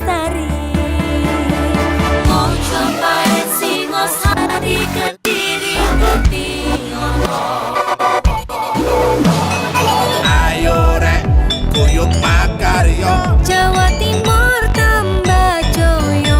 lestari. Mau cobain Singosari, Kediri, Kediri. Ayo rek, kuyuk makaryo. Jawa Timur tambah joyo.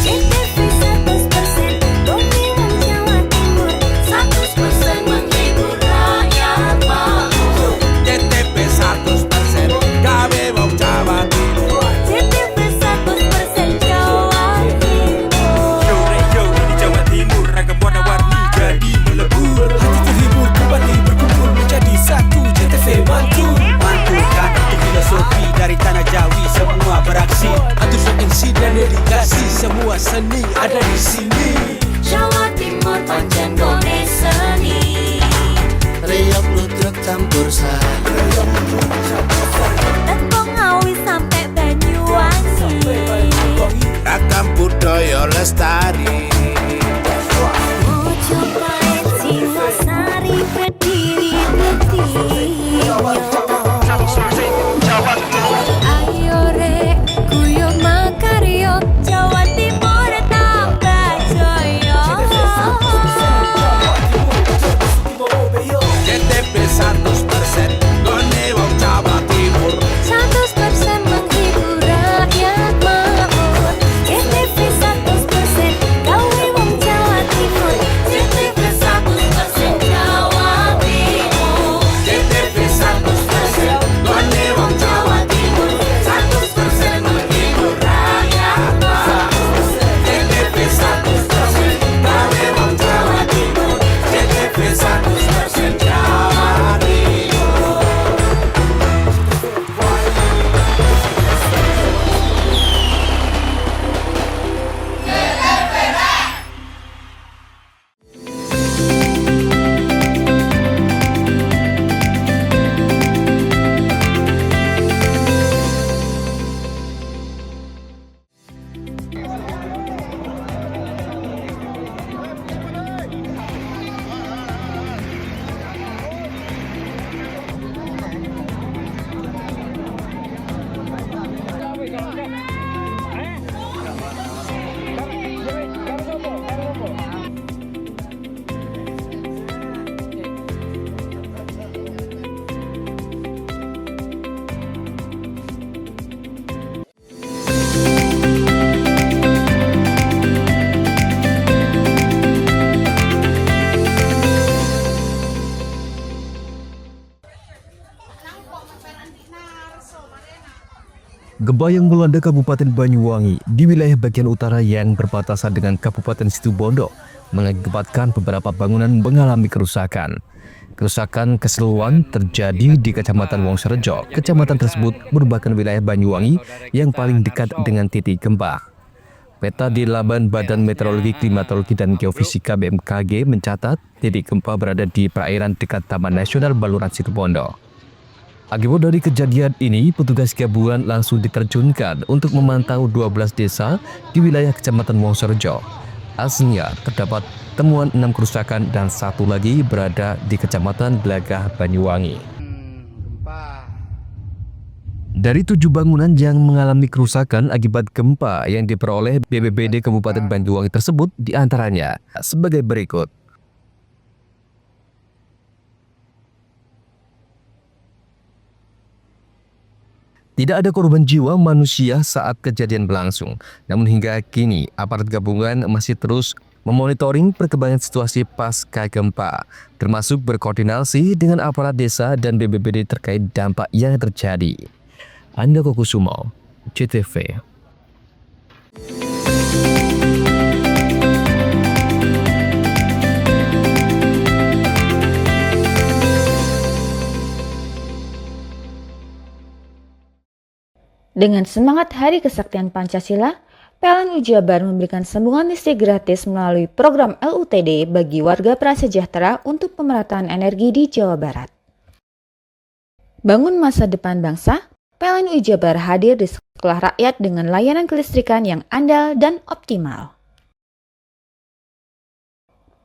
CTV 100% Bumi Wong Jawa Timur, 100% menghibur rakyat makmur. CTP 100% gawe wong Jawa Timur. CTV 100% Jawa Timur. Yo di Jawa Timur ragam warna-warni jadi melebur. Hati terhibur kembali berkumpul menjadi satu. JTV mantu mantulkan itu filosofi dari tanah Jawi, semua beraksi atur MC dan dedikasi, semua seni ada di sini. Jawa Timur pancen gone seni. Riok ludruk campur sari. Tembung Ngawi sampai Banyuwangi. Ragam budaya lestari. Mau cobain Singosari, Kediri, Kediri. Ayo rek, kuyuk makaryo. Jawa Timur tambah joyo. CTP 100% gone wong Jawa Timur. 100% menghibur rakyat makmur. CTV 100% gawe wong Jawa Timur. CTV 100% Jawa Timur. CTP 100% gone wong Jawa Timur. 100% menghibur rakyat makmur. CTP 100% gawe wong Jawa Timur. CTP 100% Jawa Timur. Gempa yang melanda Kabupaten Banyuwangi di wilayah bagian utara yang berbatasan dengan Kabupaten Situbondo mengakibatkan beberapa bangunan mengalami kerusakan. Kerusakan keseluruhan terjadi di Kecamatan Wongsorejo. Kecamatan tersebut merupakan wilayah Banyuwangi yang paling dekat dengan titik gempa. Peta di laman Badan Meteorologi, Klimatologi, dan Geofisika BMKG mencatat titik gempa berada di perairan dekat Taman Nasional Baluran Situbondo. Akibat dari kejadian ini, petugas gabungan langsung diterjunkan untuk memantau 12 desa di wilayah Kecamatan Wongsorejo. Aslinya terdapat temuan 6 kerusakan dan satu lagi berada di Kecamatan Blagah, Banyuwangi. Dari 7 bangunan yang mengalami kerusakan akibat gempa yang diperoleh BPBD Kabupaten Banyuwangi tersebut diantaranya sebagai berikut. Tidak ada korban jiwa manusia saat kejadian berlangsung. Namun hingga kini, aparat gabungan masih terus memonitoring perkembangan situasi pasca gempa, termasuk berkoordinasi dengan aparat desa dan BPBD terkait dampak yang terjadi. Andoko Kusumo, CTV. Dengan semangat Hari Kesaktian Pancasila, PLN Jabar memberikan sambungan listrik gratis melalui program LUTD bagi warga prasejahtera untuk pemerataan energi di Jawa Barat. Bangun masa depan bangsa, PLN Jabar hadir di sekolah rakyat dengan layanan kelistrikan yang andal dan optimal.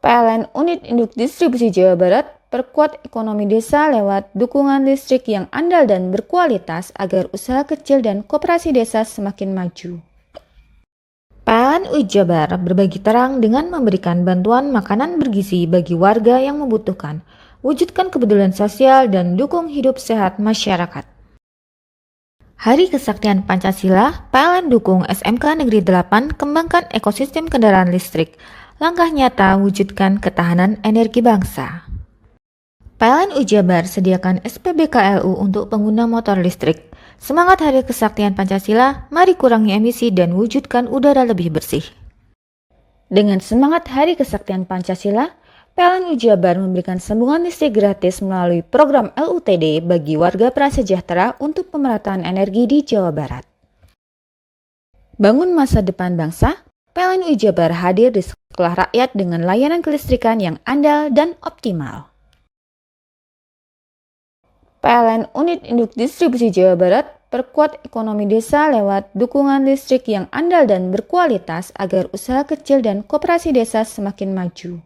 PLN Unit Induk Distribusi Jawa Barat perkuat ekonomi desa lewat dukungan listrik yang andal dan berkualitas agar usaha kecil dan koperasi desa semakin maju. PLN UI Jabar berbagi terang dengan memberikan bantuan makanan bergizi bagi warga yang membutuhkan, wujudkan kepedulian sosial dan dukung hidup sehat masyarakat. Hari Kesaktian Pancasila, PLN dukung SMK Negeri 8 kembangkan ekosistem kendaraan listrik. Langkah nyata wujudkan ketahanan energi bangsa. PLN UI Jabar sediakan SPBKLU untuk pengguna motor listrik. Semangat Hari Kesaktian Pancasila, mari kurangi emisi dan wujudkan udara lebih bersih. Dengan semangat Hari Kesaktian Pancasila, PLN UI Jabar memberikan sambungan listrik gratis melalui program LUTD bagi warga prasejahtera untuk pemerataan energi di Jawa Barat. Bangun masa depan bangsa, PLN UI Jabar hadir di sekolah rakyat dengan layanan kelistrikan yang andal dan optimal. PLN Unit Induk Distribusi Jawa Barat perkuat ekonomi desa lewat dukungan listrik yang andal dan berkualitas agar usaha kecil dan koperasi desa semakin maju.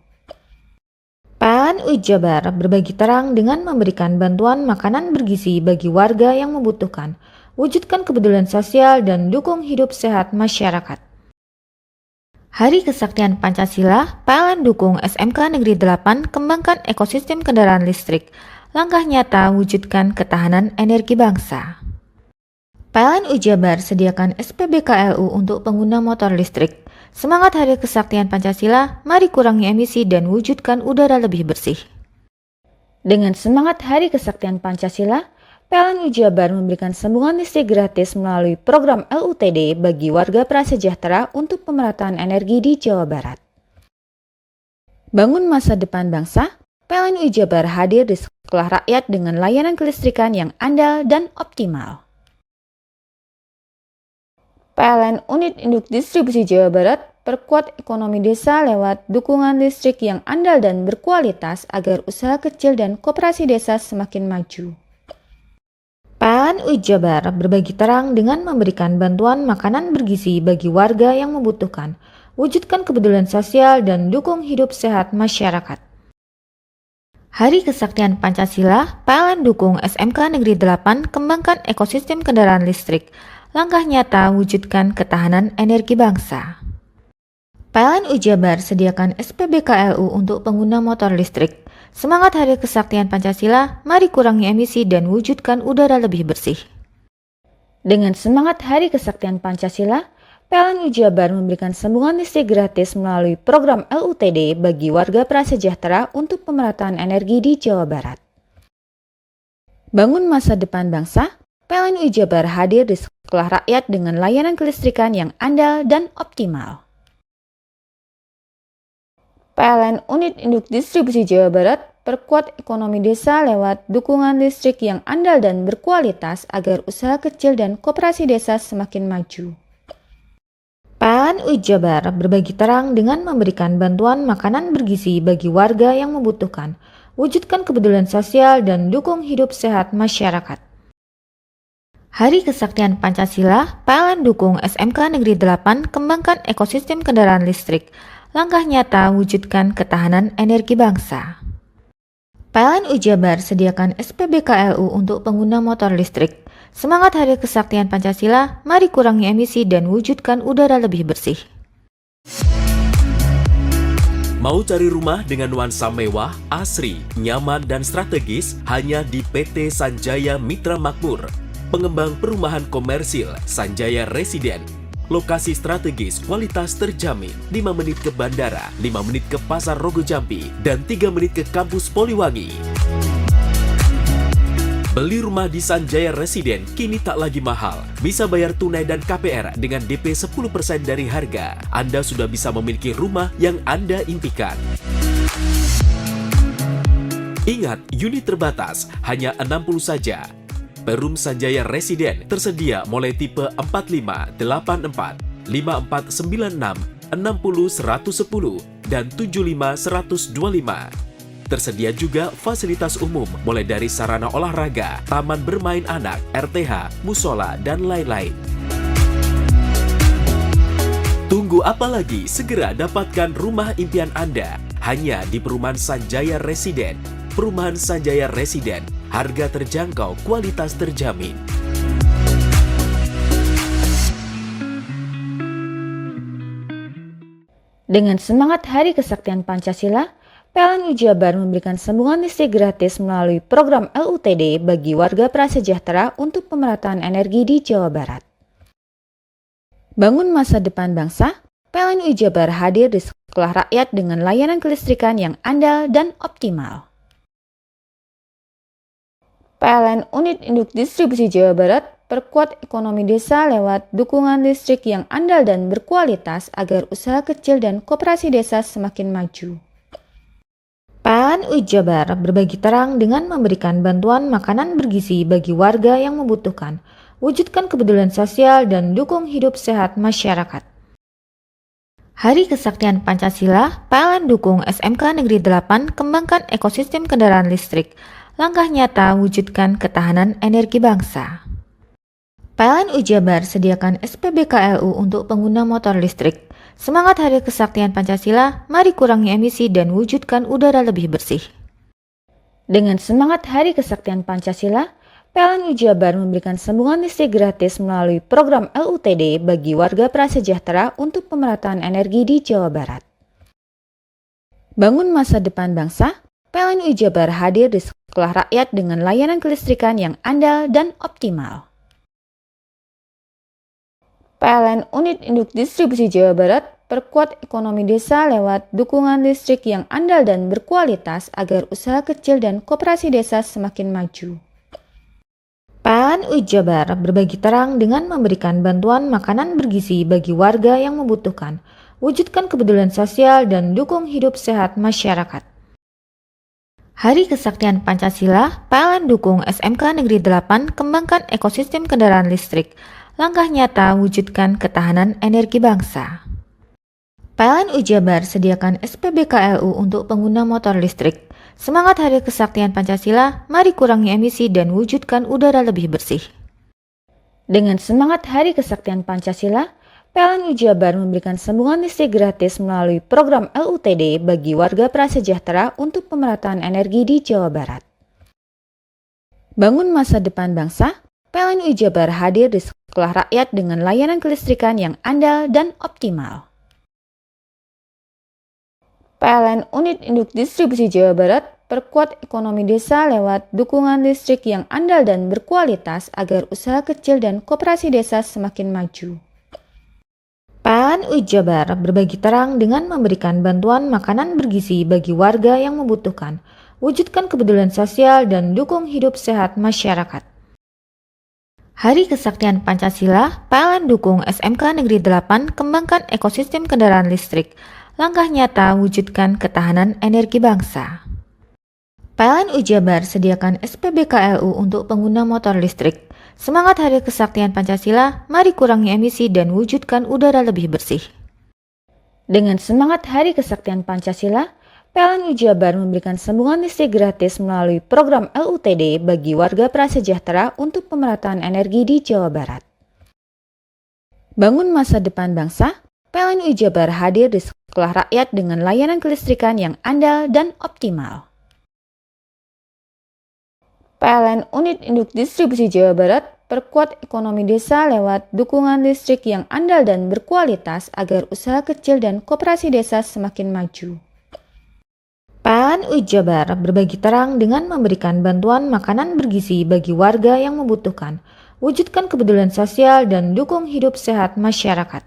PLN UI Jabar berbagi terang dengan memberikan bantuan makanan bergizi bagi warga yang membutuhkan, wujudkan kepedulian sosial dan dukung hidup sehat masyarakat. Hari Kesaktian Pancasila, PLN dukung SMK Negeri 8 kembangkan ekosistem kendaraan listrik. Langkah nyata wujudkan ketahanan energi bangsa. PLN UI Jabar sediakan SPBKLU untuk pengguna motor listrik. Semangat Hari Kesaktian Pancasila, mari kurangi emisi dan wujudkan udara lebih bersih. Dengan semangat Hari Kesaktian Pancasila, PLN UI Jabar memberikan sambungan listrik gratis melalui program LUTD bagi warga prasejahtera untuk pemerataan energi di Jawa Barat. Bangun masa depan bangsa, PLN UI Jabar hadir di sekolah rakyat dengan layanan kelistrikan yang andal dan optimal. PLN Unit Induk Distribusi Jawa Barat perkuat ekonomi desa lewat dukungan listrik yang andal dan berkualitas agar usaha kecil dan koperasi desa semakin maju. PLN UI Jabar berbagi terang dengan memberikan bantuan makanan bergizi bagi warga yang membutuhkan, wujudkan kepedulian sosial dan dukung hidup sehat masyarakat. Hari Kesaktian Pancasila, PLN dukung SMK Negeri 8 kembangkan ekosistem kendaraan listrik. Langkah nyata wujudkan ketahanan energi bangsa. PLN UI Jabar sediakan SPBKLU untuk pengguna motor listrik. Semangat Hari Kesaktian Pancasila, mari kurangi emisi dan wujudkan udara lebih bersih. Dengan semangat Hari Kesaktian Pancasila, PLN UI Jabar memberikan sambungan listrik gratis melalui program LUTD bagi warga prasejahtera untuk pemerataan energi di Jawa Barat. Bangun masa depan bangsa, PLN UI Jabar hadir di sekolah rakyat dengan layanan kelistrikan yang andal dan optimal. PLN Unit Induk Distribusi Jawa Barat perkuat ekonomi desa lewat dukungan listrik yang andal dan berkualitas agar usaha kecil dan koperasi desa semakin maju. PLN UI Jabar berbagi terang dengan memberikan bantuan makanan bergizi bagi warga yang membutuhkan, wujudkan kepedulian sosial dan dukung hidup sehat masyarakat. Hari Kesaktian Pancasila, PLN dukung SMK Negeri 8 kembangkan ekosistem kendaraan listrik. Langkah nyata wujudkan ketahanan energi bangsa. PLN UI Jabar sediakan SPBKLU untuk pengguna motor listrik. Semangat Hari Kesaktian Pancasila, mari kurangi emisi dan wujudkan udara lebih bersih. Mau cari rumah dengan nuansa mewah, asri, nyaman, dan strategis hanya di PT Sanjaya Mitra Makmur. Pengembang perumahan komersil Sanjaya Residen. Lokasi strategis, kualitas terjamin. 5 menit ke bandara, 5 menit ke Pasar Rogo Jambi, dan 3 menit ke kampus Poliwangi. Beli rumah di Sanjaya Residen kini tak lagi mahal. Bisa bayar tunai dan KPR dengan DP 10% dari harga. Anda sudah bisa memiliki rumah yang Anda impikan. Ingat, unit terbatas, hanya 60 saja. Perum Sanjaya Residen tersedia mulai tipe 45, 84, 5496, 60 110, dan 75 125. Tersedia juga fasilitas umum mulai dari sarana olahraga, taman bermain anak, RTH, musola, dan lain-lain. Tunggu apa lagi? Segera dapatkan rumah impian Anda hanya di Perumahan Sanjaya Residen. Perumahan Sanjaya Residen, harga terjangkau, kualitas terjamin. Dengan semangat Hari Kesaktian Pancasila, PLN Jabar memberikan sambungan listrik gratis melalui program LUTD bagi warga prasejahtera untuk pemerataan energi di Jawa Barat. Bangun masa depan bangsa, PLN Jabar hadir di sekolah rakyat dengan layanan kelistrikan yang andal dan optimal. PLN Unit Induk Distribusi Jawa Barat perkuat ekonomi desa lewat dukungan listrik yang andal dan berkualitas agar usaha kecil dan koperasi desa semakin maju. PLN Jabar berbagi terang dengan memberikan bantuan makanan bergizi bagi warga yang membutuhkan, wujudkan kepedulian sosial dan dukung hidup sehat masyarakat. Hari Kesaktian Pancasila, PLN dukung SMK Negeri 8 kembangkan ekosistem kendaraan listrik. Langkah nyata wujudkan ketahanan energi bangsa. PLN Jabar sediakan SPBKLU untuk pengguna motor listrik. Semangat Hari Kesaktian Pancasila, mari kurangi emisi dan wujudkan udara lebih bersih. Dengan semangat Hari Kesaktian Pancasila, PLN Jabar memberikan sambungan listrik gratis melalui program LUTD bagi warga prasejahtera untuk pemerataan energi di Jawa Barat. Bangun masa depan bangsa, PLN Jabar hadir di sekolah rakyat dengan layanan kelistrikan yang andal dan optimal. PLN Unit Induk Distribusi Jawa Barat perkuat ekonomi desa lewat dukungan listrik yang andal dan berkualitas agar usaha kecil dan koperasi desa semakin maju. PLN Jabar berbagi terang dengan memberikan bantuan makanan bergizi bagi warga yang membutuhkan, wujudkan kepedulian sosial dan dukung hidup sehat masyarakat. Hari Kesaktian Pancasila, PLN dukung SMK Negeri 8 kembangkan ekosistem kendaraan listrik. Langkah nyata wujudkan ketahanan energi bangsa. PLN Jabar sediakan SPBKLU untuk pengguna motor listrik. Semangat Hari Kesaktian Pancasila, mari kurangi emisi dan wujudkan udara lebih bersih. Dengan semangat Hari Kesaktian Pancasila, PLN Jabar memberikan sambungan listrik gratis melalui program LUTD bagi warga prasejahtera untuk pemerataan energi di Jawa Barat. Bangun masa depan bangsa, PLN Jabar hadir di sekolah rakyat dengan layanan kelistrikan yang andal dan optimal. PLN Unit Induk Distribusi Jawa Barat perkuat ekonomi desa lewat dukungan listrik yang andal dan berkualitas agar usaha kecil dan koperasi desa semakin maju. PLN Jabar berbagi terang dengan memberikan bantuan makanan bergizi bagi warga yang membutuhkan, wujudkan kepedulian sosial dan dukung hidup sehat masyarakat. Hari Kesaktian Pancasila, PLN dukung SMK Negeri 8 kembangkan ekosistem kendaraan listrik. Langkah nyata wujudkan ketahanan energi bangsa. PLN Jabar sediakan SPBKLU untuk pengguna motor listrik. Semangat Hari Kesaktian Pancasila, mari kurangi emisi dan wujudkan udara lebih bersih. Dengan semangat Hari Kesaktian Pancasila, PLN Jabar memberikan sambungan listrik gratis melalui program LUTD bagi warga prasejahtera untuk pemerataan energi di Jawa Barat. Bangun masa depan bangsa, PLN Jabar hadir di sekolah rakyat dengan layanan kelistrikan yang andal dan optimal. PLN Unit Induk Distribusi Jawa Barat perkuat ekonomi desa lewat dukungan listrik yang andal dan berkualitas agar usaha kecil dan koperasi desa semakin maju. PLN Jabar berbagi terang dengan memberikan bantuan makanan bergizi bagi warga yang membutuhkan, wujudkan kepedulian sosial dan dukung hidup sehat masyarakat.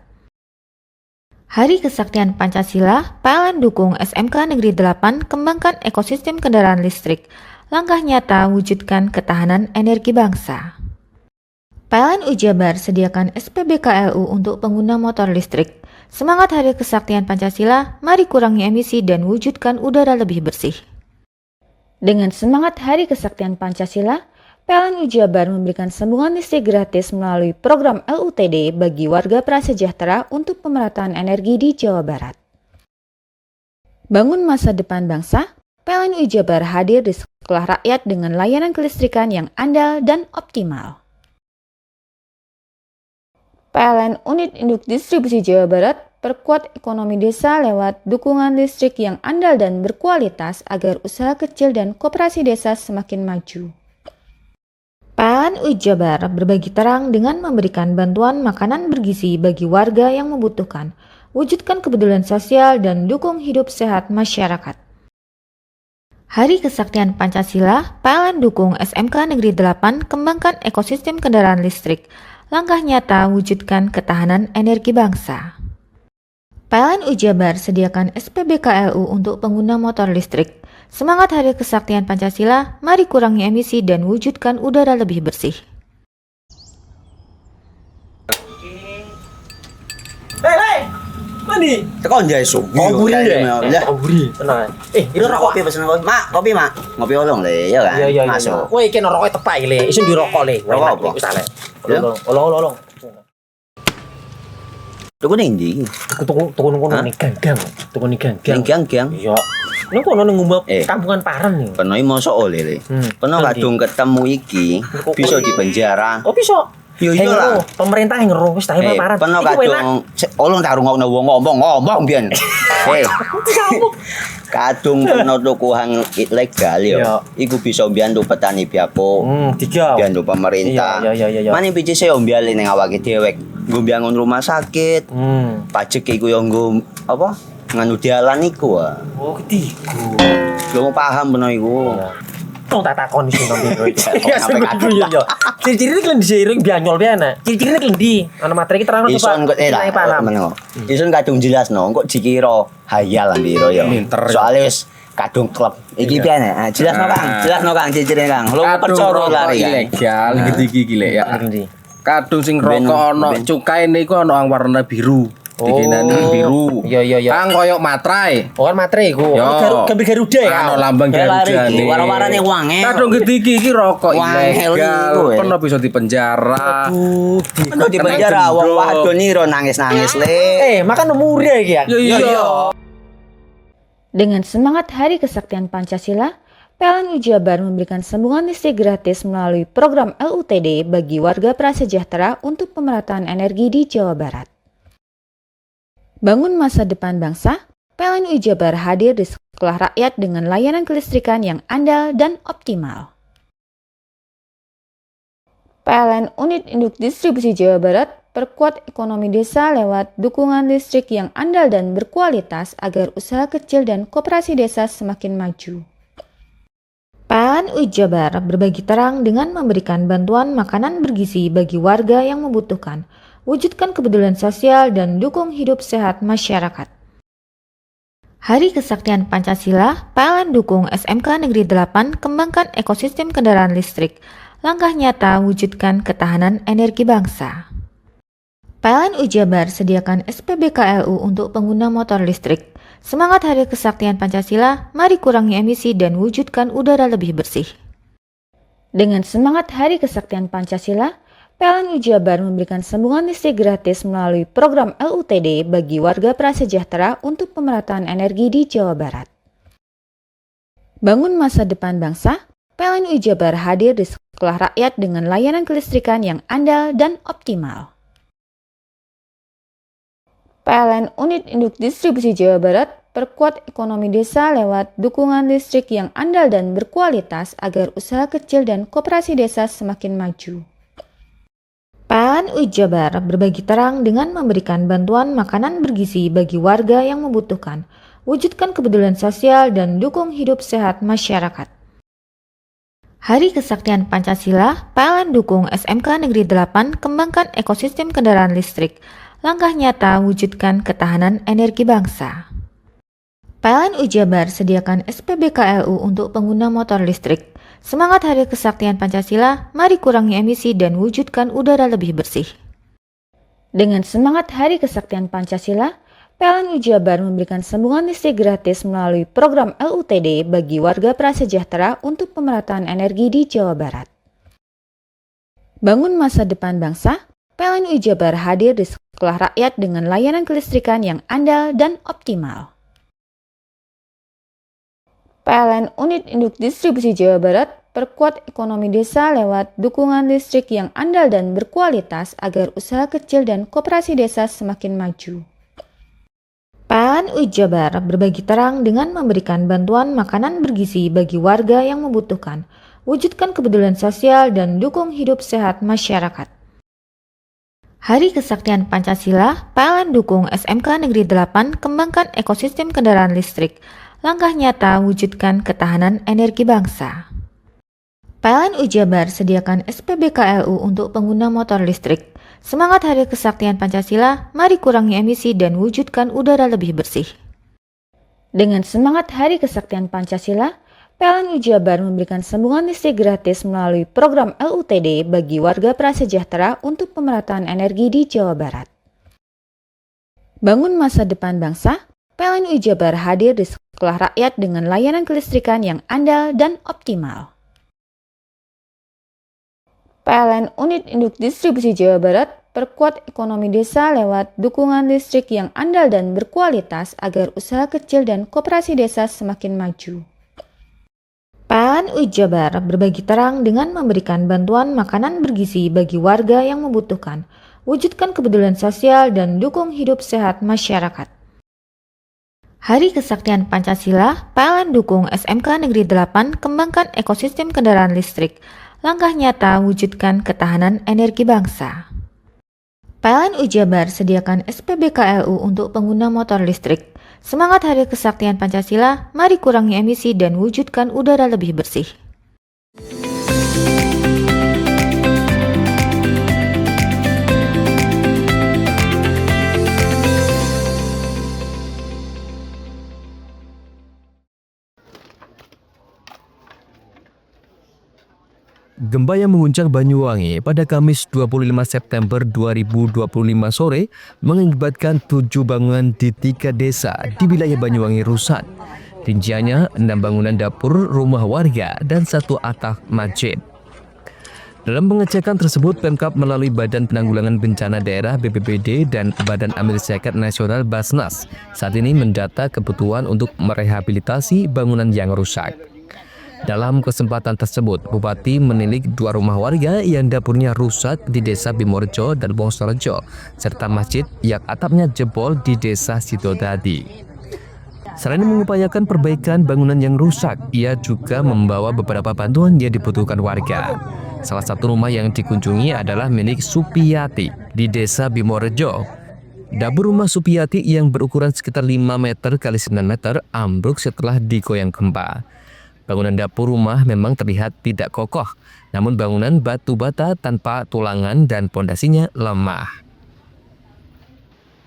Hari Kesaktian Pancasila, PLN dukung SMK Negeri 8 kembangkan ekosistem kendaraan listrik. Langkah nyata wujudkan ketahanan energi bangsa. PLN Jabar sediakan SPBKLU untuk pengguna motor listrik. Semangat Hari Kesaktian Pancasila, mari kurangi emisi dan wujudkan udara lebih bersih. Dengan semangat Hari Kesaktian Pancasila, PLN Jabar memberikan sambungan listrik gratis melalui program LUTD bagi warga prasejahtera untuk pemerataan energi di Jawa Barat. Bangun masa depan bangsa, PLN Jabar hadir di sekolah rakyat dengan layanan kelistrikan yang andal dan optimal. PLN Unit Induk Distribusi Jawa Barat perkuat ekonomi desa lewat dukungan listrik yang andal dan berkualitas agar usaha kecil dan koperasi desa semakin maju. PLN UI Jabar berbagi terang dengan memberikan bantuan makanan bergizi bagi warga yang membutuhkan, wujudkan kepedulian sosial dan dukung hidup sehat masyarakat. Hari Kesaktian Pancasila, PLN dukung SMK Negeri 8 kembangkan ekosistem kendaraan listrik. Langkah nyata wujudkan ketahanan energi bangsa. PLN UI Jabar sediakan SPBKLU untuk pengguna motor listrik. Semangat Hari Kesaktian Pancasila, mari kurangi emisi dan wujudkan udara lebih bersih. Hei, mandi. Tekan jaya sugi. Koburi ya. Koburi. Tenang. Ini rokok. Kopi pesen kopi. Mak, kopi mak. Ngopi olong le, ya kan? Iya. Masuk. Kowe iki rokoknya tepak le. Isin dirokok le. Rokok apa? Wis ale. Ya? Olong. Tuku ning ndi? Tuku nunggu ning ganggang. Tuku ning ganggang. Gang-gang. Iya. Ini kono ning ngumbar Eh. kampungan Paren nih. Penoi mosok oleh le. Peno Nanti. kadung ketemu iki bisa dipenjara. Oh bisa. Yo iya lah. Pemerintah yang ngeru wis tahe Paren. Peno Iku enak. kadung olong tak rungokno wong ngomong biyen. Kadung peno tuku hang ilegal yo. Iya. Iku bisa mbiyantu petani biako. Tiga. Mbiyantu pemerintah. Iya. Mane picise yo mbiale ning awake dewek. Nggo mbiyangun rumah sakit. Pajak iku yo nggo apa? Nganu dalan iku ah. Oh ketiga. Lu paham peno iku. Tong tak takon sing nang biro iki. Iya, sampe Sampe yo. Ciri-cirine klend diseiring bianyol piye ana. Ciri-cirine klendi. Ana materi ki terang Ison kok Nilai paham. meneng. Ison kadung jelasno kok dikira hayal ambiro ya. Soale wis kadung klub. Iki piye nek? Jelasno Kang, jelasno Kang ciri-cirine Kang. Lu percaya lari kan. ilegal gede gile ya. Klendi. Kadung sing Ben- rokok ono ben- cukaine iku ono yang warna biru. Dikenani biru. Iya. Kang koyo matrai. Oh kan materi iku. Yo. Gambar Garuda ya. Ono lambang Lari iki Garuda. warna-warnane wange. Kadung gede iki rokok Wangel ilegal. iku, eh. Pernah bisa dipenjara. Penuh di penjara wong wadon niro nangis-nangis le. Makan murah iki ya. Iya. Dengan semangat Hari Kesaktian Pancasila, PLN UI Jabar memberikan sambungan listrik gratis melalui program LUTD bagi warga prasejahtera untuk pemerataan energi di Jawa Barat. Bangun masa depan bangsa, PLN UI Jabar hadir di sekolah rakyat dengan layanan kelistrikan yang andal dan optimal. PLN Unit Induk Distribusi Jawa Barat perkuat ekonomi desa lewat dukungan listrik yang andal dan berkualitas agar usaha kecil dan koperasi desa semakin maju. PLN UI Jabar berbagi terang dengan memberikan bantuan makanan bergizi bagi warga yang membutuhkan, wujudkan kepedulian sosial dan dukung hidup sehat masyarakat. Hari Kesaktian Pancasila, PLN dukung SMK Negeri 8 kembangkan ekosistem kendaraan listrik. Langkah nyata wujudkan ketahanan energi bangsa. PLN UI Jabar sediakan SPBKLU untuk pengguna motor listrik. Semangat Hari Kesaktian Pancasila, mari kurangi emisi dan wujudkan udara lebih bersih. Dengan semangat Hari Kesaktian Pancasila, PLN UI Jabar memberikan sambungan listrik gratis melalui program LUTD bagi warga prasejahtera untuk pemerataan energi di Jawa Barat. Bangun masa depan bangsa, PLN UI Jabar hadir di sekolah rakyat dengan layanan kelistrikan yang andal dan optimal. PLN Unit Induk Distribusi Jawa Barat perkuat ekonomi desa lewat dukungan listrik yang andal dan berkualitas agar usaha kecil dan koperasi desa semakin maju. PLN UI Jabar berbagi terang dengan memberikan bantuan makanan bergizi bagi warga yang membutuhkan, wujudkan kepedulian sosial dan dukung hidup sehat masyarakat. Hari Kesaktian Pancasila, PLN dukung SMK Negeri 8 kembangkan ekosistem kendaraan listrik. Langkah nyata wujudkan ketahanan energi bangsa. PLN UI Jabar sediakan SPBKLU untuk pengguna motor listrik. Semangat Hari Kesaktian Pancasila, mari kurangi emisi dan wujudkan udara lebih bersih. Dengan semangat Hari Kesaktian Pancasila, PLN UI Jabar memberikan sambungan listrik gratis melalui program LUTD bagi warga prasejahtera untuk pemerataan energi di Jawa Barat. Bangun masa depan bangsa, PLN UI Jabar hadir di sekolah rakyat dengan layanan kelistrikan yang andal dan optimal. PLN Unit Induk Distribusi Jawa Barat perkuat ekonomi desa lewat dukungan listrik yang andal dan berkualitas agar usaha kecil dan koperasi desa semakin maju. PLN Jabar berbagi terang dengan memberikan bantuan makanan bergizi bagi warga yang membutuhkan, wujudkan kepedulian sosial dan dukung hidup sehat masyarakat. Hari Kesaktian Pancasila, PLN dukung SMK Negeri 8 kembangkan ekosistem kendaraan listrik, langkah nyata wujudkan ketahanan energi bangsa. PLN Jabar sediakan SPBK LU untuk pengguna motor listrik. Semangat Hari Kesaktian Pancasila, mari kurangi emisi dan wujudkan udara lebih bersih. Dengan semangat Hari Kesaktian Pancasila, PLN Jabar memberikan sambungan listrik gratis melalui program LUTD bagi warga prasejahtera untuk pemerataan energi di Jawa Barat. Bangun masa depan bangsa, PLN Jabar hadir di sekolah rakyat dengan layanan kelistrikan yang andal dan optimal. PLN Unit Induk Distribusi Jawa Barat perkuat ekonomi desa lewat dukungan listrik yang andal dan berkualitas agar usaha kecil dan koperasi desa semakin maju. PLN Jabar berbagi terang dengan memberikan bantuan makanan bergizi bagi warga yang membutuhkan, wujudkan kepedulian sosial dan dukung hidup sehat masyarakat. Hari Kesaktian Pancasila, PLN dukung SMK Negeri 8 kembangkan ekosistem kendaraan listrik, langkah nyata wujudkan ketahanan energi bangsa. PLN Jabar sediakan SPBK LU untuk pengguna motor listrik. Semangat Hari Kesaktian Pancasila, mari kurangi emisi dan wujudkan udara lebih bersih. Gempa yang mengguncang Banyuwangi pada Kamis 25 September 2025 sore mengakibatkan 7 bangunan di 3 desa di wilayah Banyuwangi rusak. Rinciannya 6 bangunan dapur rumah warga dan 1 atap masjid. Dalam pengecekan tersebut, Pemkab melalui Badan Penanggulangan Bencana Daerah BPBD dan Badan Amil Zakat Nasional Basnas saat ini mendata kebutuhan untuk merehabilitasi bangunan yang rusak. Dalam kesempatan tersebut, Bupati menilik 2 rumah warga yang dapurnya rusak di Desa Bimorejo dan Wonorejo, serta masjid yang atapnya jebol di Desa Sidodadi. Selain mengupayakan perbaikan bangunan yang rusak, ia juga membawa beberapa bantuan yang dibutuhkan warga. Salah satu rumah yang dikunjungi adalah milik Supiyati di Desa Bimorejo. Dapur rumah Supiyati yang berukuran sekitar 5 meter x 9 meter ambruk setelah digoyang gempa. Bangunan dapur rumah memang terlihat tidak kokoh, namun bangunan batu bata tanpa tulangan dan pondasinya lemah.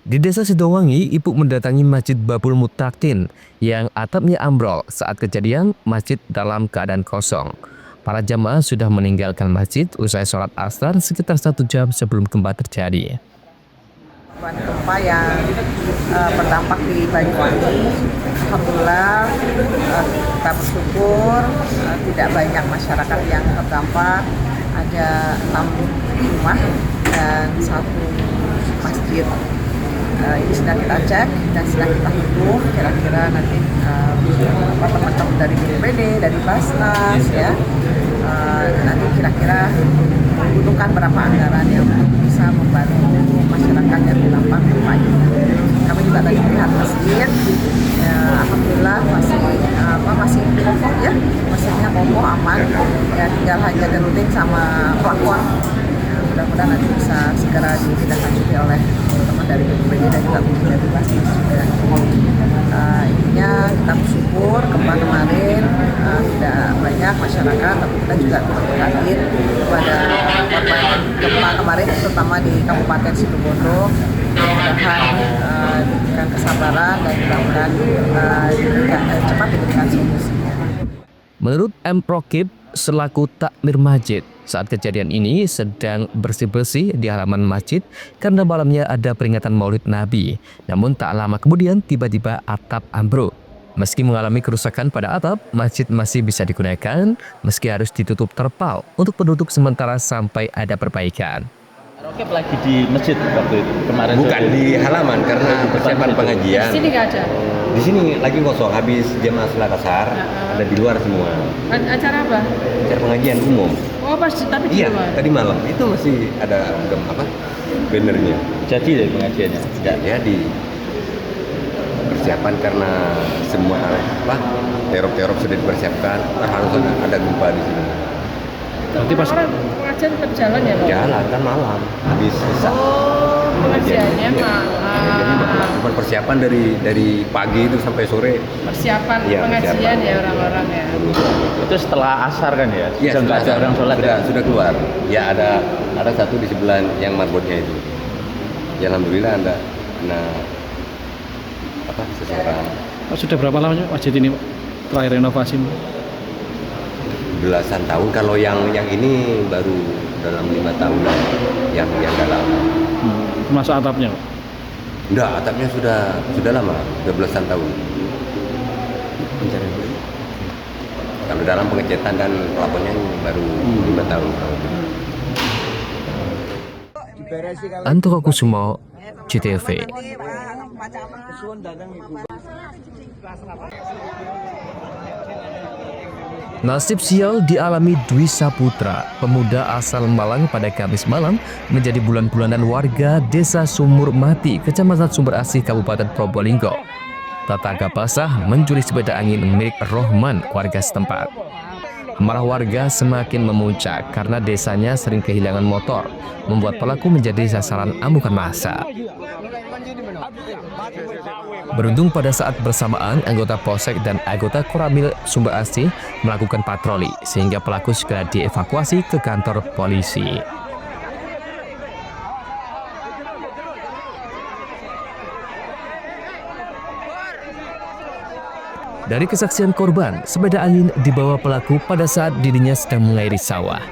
Di Desa Sidowangi, ibu mendatangi Masjid Babul Mutakin yang atapnya ambrol. Saat kejadian, masjid dalam keadaan kosong. Para jamaah sudah meninggalkan masjid usai sholat asar sekitar 1 jam sebelum gempa terjadi. Gempa yang berdampak di Banyuwangi, alhamdulillah kita bersyukur tidak banyak masyarakat yang terdampak, ada 6 rumah dan 1 masjid. Ini sedang kita cek dan sedang kita hitung kira-kira nanti teman-teman dari BPBD, dari Basnas ya, nanti kira-kira membutuhkan berapa anggaran yang bisa membantu masyarakat yang terdampak gempa ini. Kami juga tadi melihat masjid, ya, alhamdulillah masih kokoh ya, masjidnya kokoh aman, ya tinggal hanya geruting sama plafon. Mudah-mudahan nanti bisa segera ditindaklanjuti oleh teman-teman dari BPBD dan juga mungkin dari Basnas juga. Intinya kita bersyukur gempa kemarin tidak banyak masyarakat, tapi kita juga berhadir kepada korban gempa kemarin, terutama di Kabupaten Situbondo. Mudah-mudahan diberikan kesabaran dan mudah-mudahan cepat diberikan solusi. Menurut M. Prokip selaku takmir masjid, saat kejadian ini sedang bersih-bersih di halaman masjid karena malamnya ada peringatan Maulid Nabi. Namun tak lama kemudian tiba-tiba atap ambruk. Meski mengalami kerusakan pada atap, masjid masih bisa digunakan meski harus ditutup terpal untuk penutup sementara sampai ada perbaikan. Rokep lagi di masjid waktu itu kemarin. Bukan di halaman karena persiapan pengajian. Di sini nggak ada. Di sini lagi kosong, habis jam sholat asar, ada di luar semua. Acara apa? Acara pengajian umum. Oh pas tapi di Iya, luar. tadi malam itu masih ada bannernya. Jadi dari pengajiannya. Nggak jadi persiapan karena semua terop sudah dipersiapkan, harus ada gempa di sini. Berarti pas pengajian tetap jalan ya? Jalan kan malam, habis selesai. Pengajiannya Jadi cuma persiapan dari pagi itu sampai sore. persiapan Iya, pengajian persiapan. ya orang-orang ya. Itu setelah asar kan ya? Iya, Sudah nggak ada orang sholat ya? sudah keluar. Ya ada satu di sebelah yang marbotnya itu. Ya alhamdulillah ada seseorang. Sudah berapa lama masjid ini terakhir renovasi? Belasan tahun. Kalau yang ini baru dalam 5 tahun yang dalam. Masuk atapnya, Pak? Enggak, atapnya sudah lama, sudah belasan tahun. Kalau dalam pengecetan dan pelapornya baru 5 tahun. Antoko Kusumo, CTV. Nasib sial dialami Dwi Saputra, pemuda asal Malang pada Kamis malam menjadi bulan-bulanan warga Desa Sumur Mati, Kecamatan Sumber Asih, Kabupaten Probolinggo. Tetangga basah mencuri sepeda angin milik Rohman, warga setempat. Amarah warga semakin memuncak karena desanya sering kehilangan motor, membuat pelaku menjadi sasaran amukan massa. Beruntung pada saat bersamaan anggota Polsek dan anggota Koramil Sumber Asih melakukan patroli sehingga pelaku segera dievakuasi ke kantor polisi. Dari kesaksian korban, sepeda angin dibawa pelaku pada saat dirinya sedang mengairi sawah.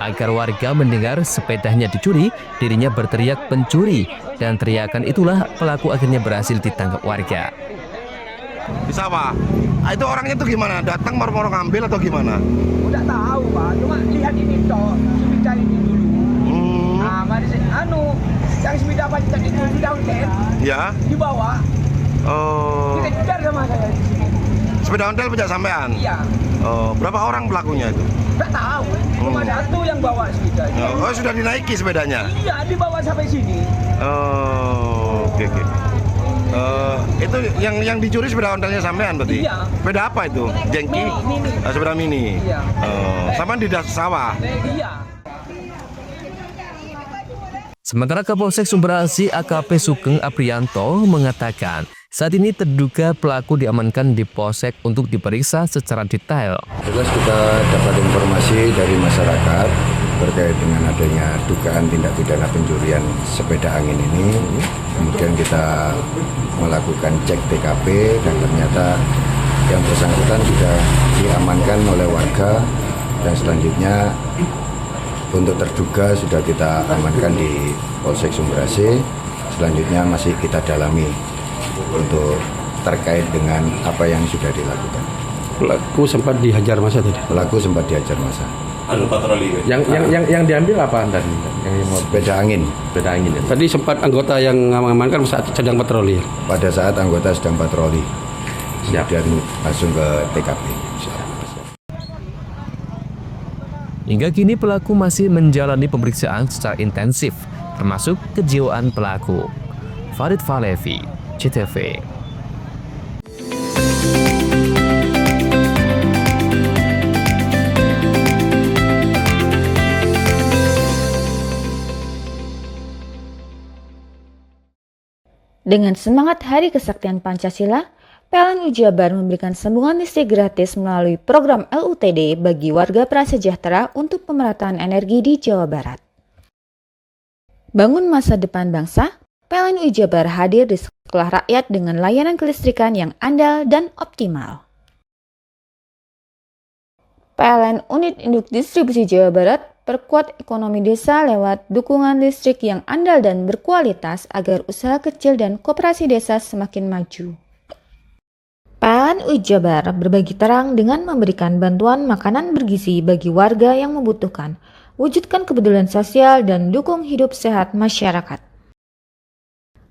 Agar warga mendengar sepedanya dicuri, dirinya berteriak pencuri, dan teriakan itulah pelaku akhirnya berhasil ditangkap warga. Di sawah. Itu orangnya tuh gimana? Datang moro-moro ngambil atau gimana? Udah tahu, Pak. Cuma lihat ini toh, sepeda ini dulu. Nah, mari yang sepeda panjang itu sudah ontel. Ya. Dibawa. Oh. Dikejar sama saya di sini. Sepeda ontel punya sampean? Iya. Oh, berapa orang pelakunya itu? Nggak tahu. Cuma satu yang bawa sepeda. Oh, sudah dinaiki sepedanya? Iya, dibawa sampai sini. Oh, oke. Itu yang dicuri sepeda ontelnya sampean berarti? Iya. Sepeda apa itu? Jengki? Mini. Sepeda mini? Iya. Sampean di sawah? Iya. Sementara Kapolsek Sumber Asih AKP Sugeng Aprianto mengatakan saat ini terduga pelaku diamankan di Polsek untuk diperiksa secara detail. Jelas kita dapat informasi dari masyarakat terkait dengan adanya dugaan tindak pidana pencurian sepeda angin ini. Kemudian kita melakukan cek TKP dan ternyata yang bersangkutan sudah diamankan oleh warga dan selanjutnya untuk terduga sudah kita amankan di Polsek Sumber Asih. Selanjutnya masih kita dalami untuk terkait dengan apa yang sudah dilakukan. Pelaku sempat dihajar massa tadi. Pelaku sempat dihajar massa. Patroli. Yang diambil apa tadi? Sepeda angin. Sepeda angin. Ya. Tadi sempat anggota yang mengamankan saat sedang patroli. Pada saat anggota sedang patroli. Kemudian langsung ke TKP. Hingga kini pelaku masih menjalani pemeriksaan secara intensif, termasuk kejiwaan pelaku. Farid Falevi, CTV. Dengan semangat Hari Kesaktian Pancasila, PLN Jabar memberikan sambungan listrik gratis melalui program LUTD bagi warga prasejahtera untuk pemerataan energi di Jawa Barat. Bangun masa depan bangsa, PLN Jabar hadir di sekolah rakyat dengan layanan kelistrikan yang andal dan optimal. PLN Unit Induk Distribusi Jawa Barat perkuat ekonomi desa lewat dukungan listrik yang andal dan berkualitas agar usaha kecil dan koperasi desa semakin maju. PLN Jabar berbagi terang dengan memberikan bantuan makanan bergizi bagi warga yang membutuhkan, wujudkan kepedulian sosial dan dukung hidup sehat masyarakat.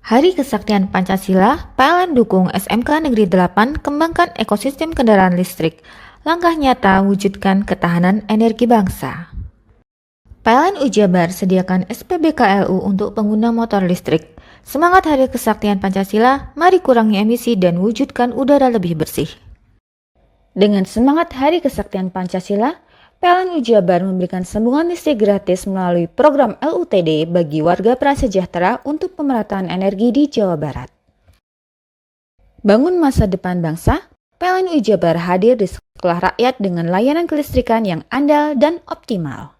Hari Kesaktian Pancasila, PLN dukung SMK Negeri 8 kembangkan ekosistem kendaraan listrik. Langkah nyata wujudkan ketahanan energi bangsa. PLN Ujabar sediakan SPBKLU untuk pengguna motor listrik. Semangat Hari Kesaktian Pancasila, mari kurangi emisi dan wujudkan udara lebih bersih. Dengan semangat Hari Kesaktian Pancasila, PLN Ujabar memberikan sambungan listrik gratis melalui program LUTD bagi warga prasejahtera untuk pemerataan energi di Jawa Barat. Bangun masa depan bangsa, PLN Ujabar hadir di sekolah rakyat dengan layanan kelistrikan yang andal dan optimal.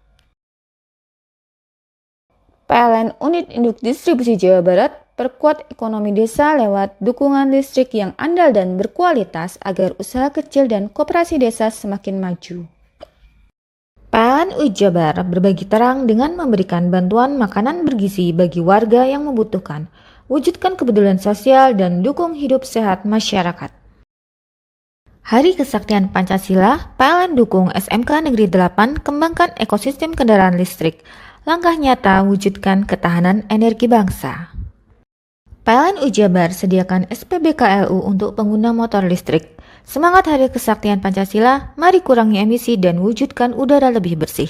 PLN Unit Induk Distribusi Jawa Barat perkuat ekonomi desa lewat dukungan listrik yang andal dan berkualitas agar usaha kecil dan koperasi desa semakin maju. PLN Ujabar berbagi terang dengan memberikan bantuan makanan bergizi bagi warga yang membutuhkan, wujudkan kepedulian sosial dan dukung hidup sehat masyarakat. Hari Kesaktian Pancasila, PLN dukung SMK Negeri 8 kembangkan ekosistem kendaraan listrik. Langkah nyata wujudkan ketahanan energi bangsa. PLN Ujabar sediakan SPBKLU untuk pengguna motor listrik. Semangat Hari Kesaktian Pancasila, mari kurangi emisi dan wujudkan udara lebih bersih.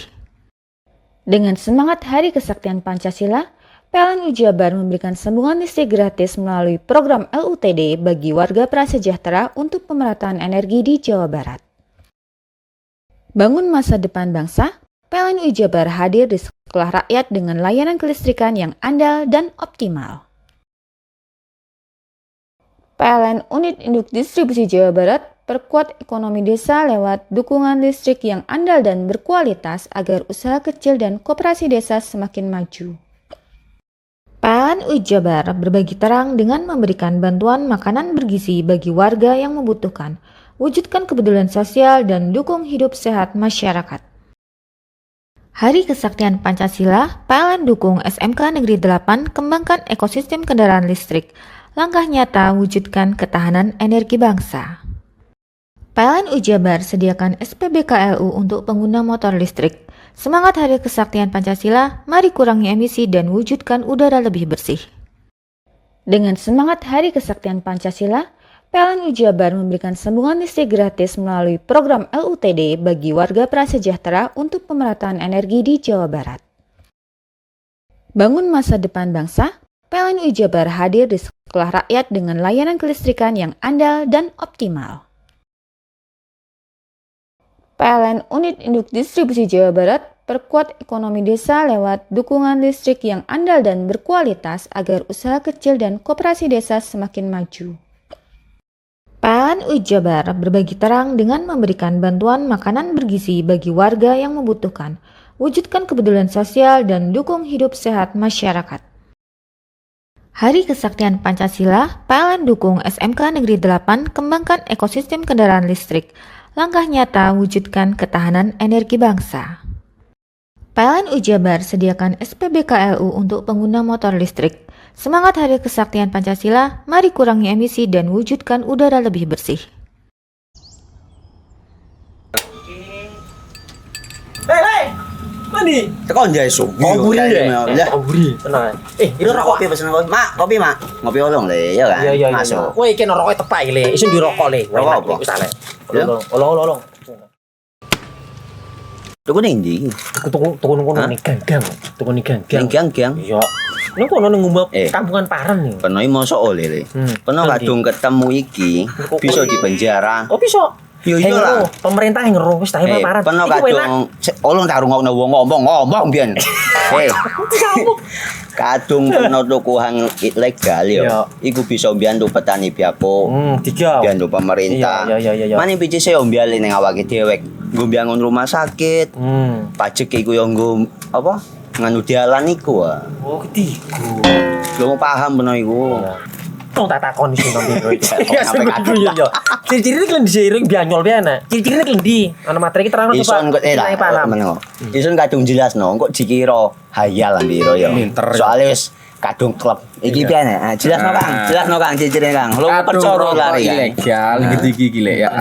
Dengan semangat Hari Kesaktian Pancasila, PLN Ujabar memberikan sambungan listrik gratis melalui program LUTD bagi warga prasejahtera untuk pemerataan energi di Jawa Barat. Bangun masa depan bangsa, PLN Ujabar hadir di sekolah rakyat dengan layanan kelistrikan yang andal dan optimal. PLN Unit Induk Distribusi Jawa Barat perkuat ekonomi desa lewat dukungan listrik yang andal dan berkualitas agar usaha kecil dan koperasi desa semakin maju. PLN Ujabar berbagi terang dengan memberikan bantuan makanan bergizi bagi warga yang membutuhkan, wujudkan kepedulian sosial dan dukung hidup sehat masyarakat. Hari Kesaktian Pancasila, PLN dukung SMK Negeri 8 kembangkan ekosistem kendaraan listrik. Langkah nyata wujudkan ketahanan energi bangsa. PLN Ujabar sediakan SPBKLU untuk pengguna motor listrik. Semangat Hari Kesaktian Pancasila, mari kurangi emisi dan wujudkan udara lebih bersih. Dengan semangat Hari Kesaktian Pancasila, PLN Ujabar memberikan sambungan listrik gratis melalui program LUTD bagi warga prasejahtera untuk pemerataan energi di Jawa Barat. Bangun masa depan bangsa, PLN Ujabar hadir di sekolah rakyat dengan layanan kelistrikan yang andal dan optimal. PLN Unit Induk Distribusi Jawa Barat perkuat ekonomi desa lewat dukungan listrik yang andal dan berkualitas agar usaha kecil dan koperasi desa semakin maju. PLN Ujabar berbagi terang dengan memberikan bantuan makanan bergizi bagi warga yang membutuhkan, wujudkan kepedulian sosial dan dukung hidup sehat masyarakat. Hari Kesaktian Pancasila, PLN dukung SMK Negeri 8 kembangkan ekosistem kendaraan listrik. Langkah nyata wujudkan ketahanan energi bangsa. PLN Ujabar sediakan SPBKLU untuk pengguna motor listrik. Semangat Hari Kesaktian Pancasila, mari kurangi emisi dan wujudkan udara lebih bersih. Hei! Mandi. Tekan jaya su. Ngoburi deh. Ya. Ngoburi. Tenang. Ini rokok. Kopi pesen kopi. Mak, kopi mak. Ngopi olong le, ya kan? Iya. Masuk. Woi, iki rokok tepak le. Isin di rokok le. Rokok apa? Wis ale. Olong. Tuku ning ndi? Tuku ngono ning gang. Tuku ning gang. Ning gang. Iya. Ning kono ning ngumba kampungan Paren nih. Peno mosok oleh le. Peno kadung ketemu iki bisa dipenjara. Oh, bisa. Yo iya lah. Pemerintah yang ngeruh wis tahe Paren. Peno kadung olong tak rungokno wong ngomong biyen. Kadung peno tuku hang ilegal yo. Iku bisa mbiyantu petani biako. Mbiyantu pemerintah. Iya. Mane pici se mbiale ning awake dhewek. Nggo mbiangun rumah sakit. Pajak iku yo nggo apa? Nganu dalan iku. Oh, ketiku. Lu paham peno iku. Tong tak takoni sing nang biro iki. Iya. Ciri-cirine klendhi seiring bianyol piana. Ciri-cirine klendhi. Ana materi iki terangno coba. Ison kadung jelasno, kok dikira hayal biro ya. Soale wis kadung klub. Iki piana? Jelasno Kang, ciri-cirine Kang. Lu percaya lari ilegal iki lek ya.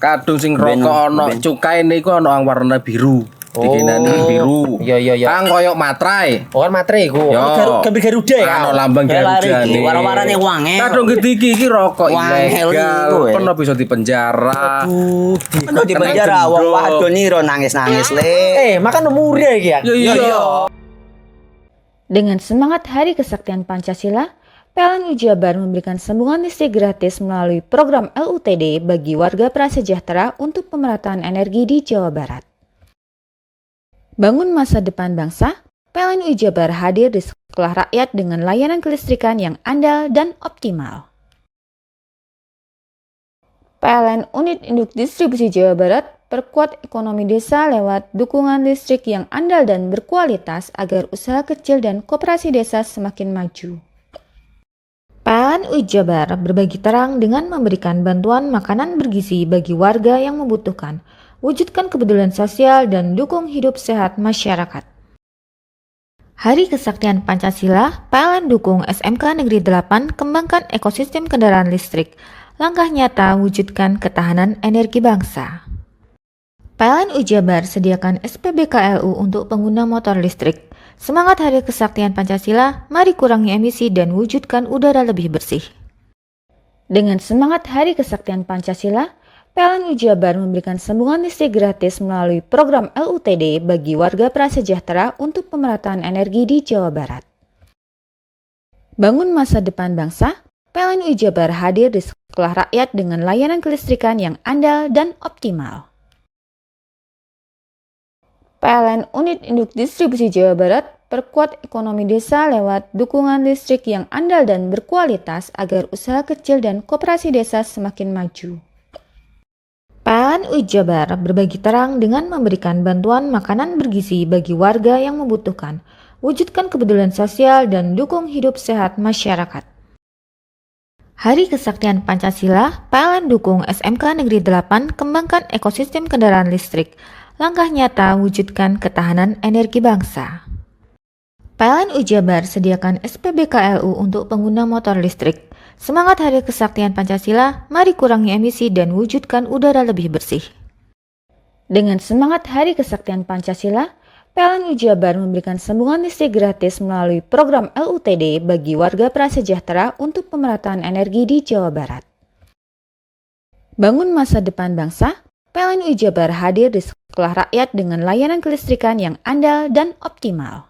Kadung sing rokok ana cukaine iku ana warna biru. dikinani biru. Iya. Kang koyo matrai. Oh kan matre iku. Gambar Garuda ya. Ano lambang Garuda nih. Warna-warnane wangi. Kadung iki rokok Wangel ilegal. iku, Pernah bisa dipenjara. Ono di penjara wong wadon niro nangis-nangis le. Makan murah iki ya. Iya. Dengan semangat Hari Kesaktian Pancasila, PLN Jabar memberikan sambungan listrik gratis melalui program LUTD bagi warga prasejahtera untuk pemerataan energi di Jawa Barat. Bangun masa depan bangsa, PLN Jabar hadir di sekolah rakyat dengan layanan kelistrikan yang andal dan optimal. PLN Unit Induk Distribusi Jawa Barat perkuat ekonomi desa lewat dukungan listrik yang andal dan berkualitas agar usaha kecil dan koperasi desa semakin maju. PLN Jabar berbagi terang dengan memberikan bantuan makanan bergizi bagi warga yang membutuhkan, wujudkan kepedulian sosial dan dukung hidup sehat masyarakat. Hari Kesaktian Pancasila, PLN dukung SMK Negeri 8 kembangkan ekosistem kendaraan listrik, langkah nyata wujudkan ketahanan energi bangsa. PLN Jabar sediakan SPBKLU untuk pengguna motor listrik. Semangat Hari Kesaktian Pancasila, mari kurangi emisi dan wujudkan udara lebih bersih. Dengan semangat Hari Kesaktian Pancasila, PLN Jabar memberikan sambungan listrik gratis melalui program LUTD bagi warga prasejahtera untuk pemerataan energi di Jawa Barat. Bangun masa depan bangsa, PLN Jabar hadir di sekolah rakyat dengan layanan kelistrikan yang andal dan optimal. PLN Unit Induk Distribusi Jawa Barat perkuat ekonomi desa lewat dukungan listrik yang andal dan berkualitas agar usaha kecil dan koperasi desa semakin maju. PLN Jabar berbagi terang dengan memberikan bantuan makanan bergizi bagi warga yang membutuhkan, wujudkan kepedulian sosial dan dukung hidup sehat masyarakat. Hari Kesaktian Pancasila, PLN dukung SMK Negeri 8 kembangkan ekosistem kendaraan listrik, langkah nyata wujudkan ketahanan energi bangsa. PLN Jabar sediakan SPBKLU untuk pengguna motor listrik. Semangat Hari Kesaktian Pancasila, mari kurangi emisi dan wujudkan udara lebih bersih. Dengan semangat Hari Kesaktian Pancasila, PLN Jabar memberikan sambungan listrik gratis melalui program LUTD bagi warga prasejahtera untuk pemerataan energi di Jawa Barat. Bangun masa depan bangsa, PLN Jabar hadir di sekolah rakyat dengan layanan kelistrikan yang andal dan optimal.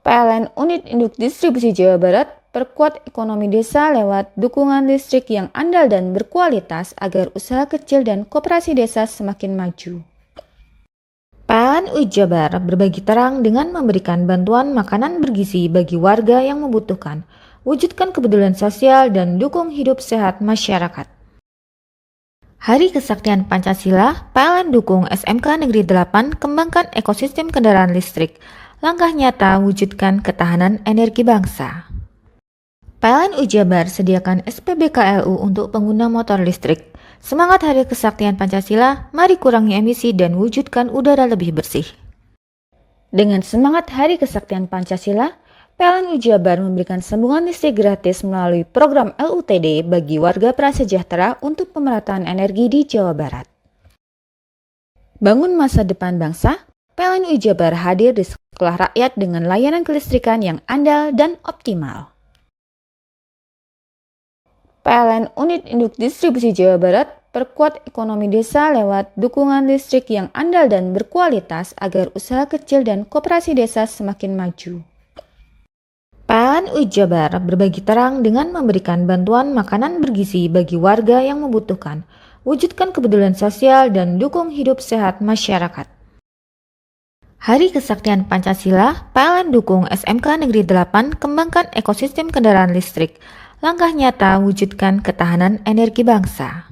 PLN Unit Induk Distribusi Jawa Barat perkuat ekonomi desa lewat dukungan listrik yang andal dan berkualitas agar usaha kecil dan koperasi desa semakin maju. PLN Jabar berbagi terang dengan memberikan bantuan makanan bergizi bagi warga yang membutuhkan, wujudkan kepedulian sosial dan dukung hidup sehat masyarakat. Hari Kesaktian Pancasila, PLN dukung SMK Negeri 8 kembangkan ekosistem kendaraan listrik, langkah nyata wujudkan ketahanan energi bangsa. PLN Jabar sediakan SPBKLU untuk pengguna motor listrik. Semangat Hari Kesaktian Pancasila, mari kurangi emisi dan wujudkan udara lebih bersih. Dengan semangat Hari Kesaktian Pancasila, PLN Jabar memberikan sambungan listrik gratis melalui program LUTD bagi warga prasejahtera untuk pemerataan energi di Jawa Barat. Bangun masa depan bangsa, PLN Jabar hadir di sekolah rakyat dengan layanan kelistrikan yang andal dan optimal. PLN Unit Induk Distribusi Jawa Barat perkuat ekonomi desa lewat dukungan listrik yang andal dan berkualitas agar usaha kecil dan koperasi desa semakin maju. PLN Jabar berbagi terang dengan memberikan bantuan makanan bergizi bagi warga yang membutuhkan, wujudkan kepedulian sosial dan dukung hidup sehat masyarakat. Hari Kesaktian Pancasila, PLN dukung SMK Negeri 8 kembangkan ekosistem kendaraan listrik, langkah nyata wujudkan ketahanan energi bangsa.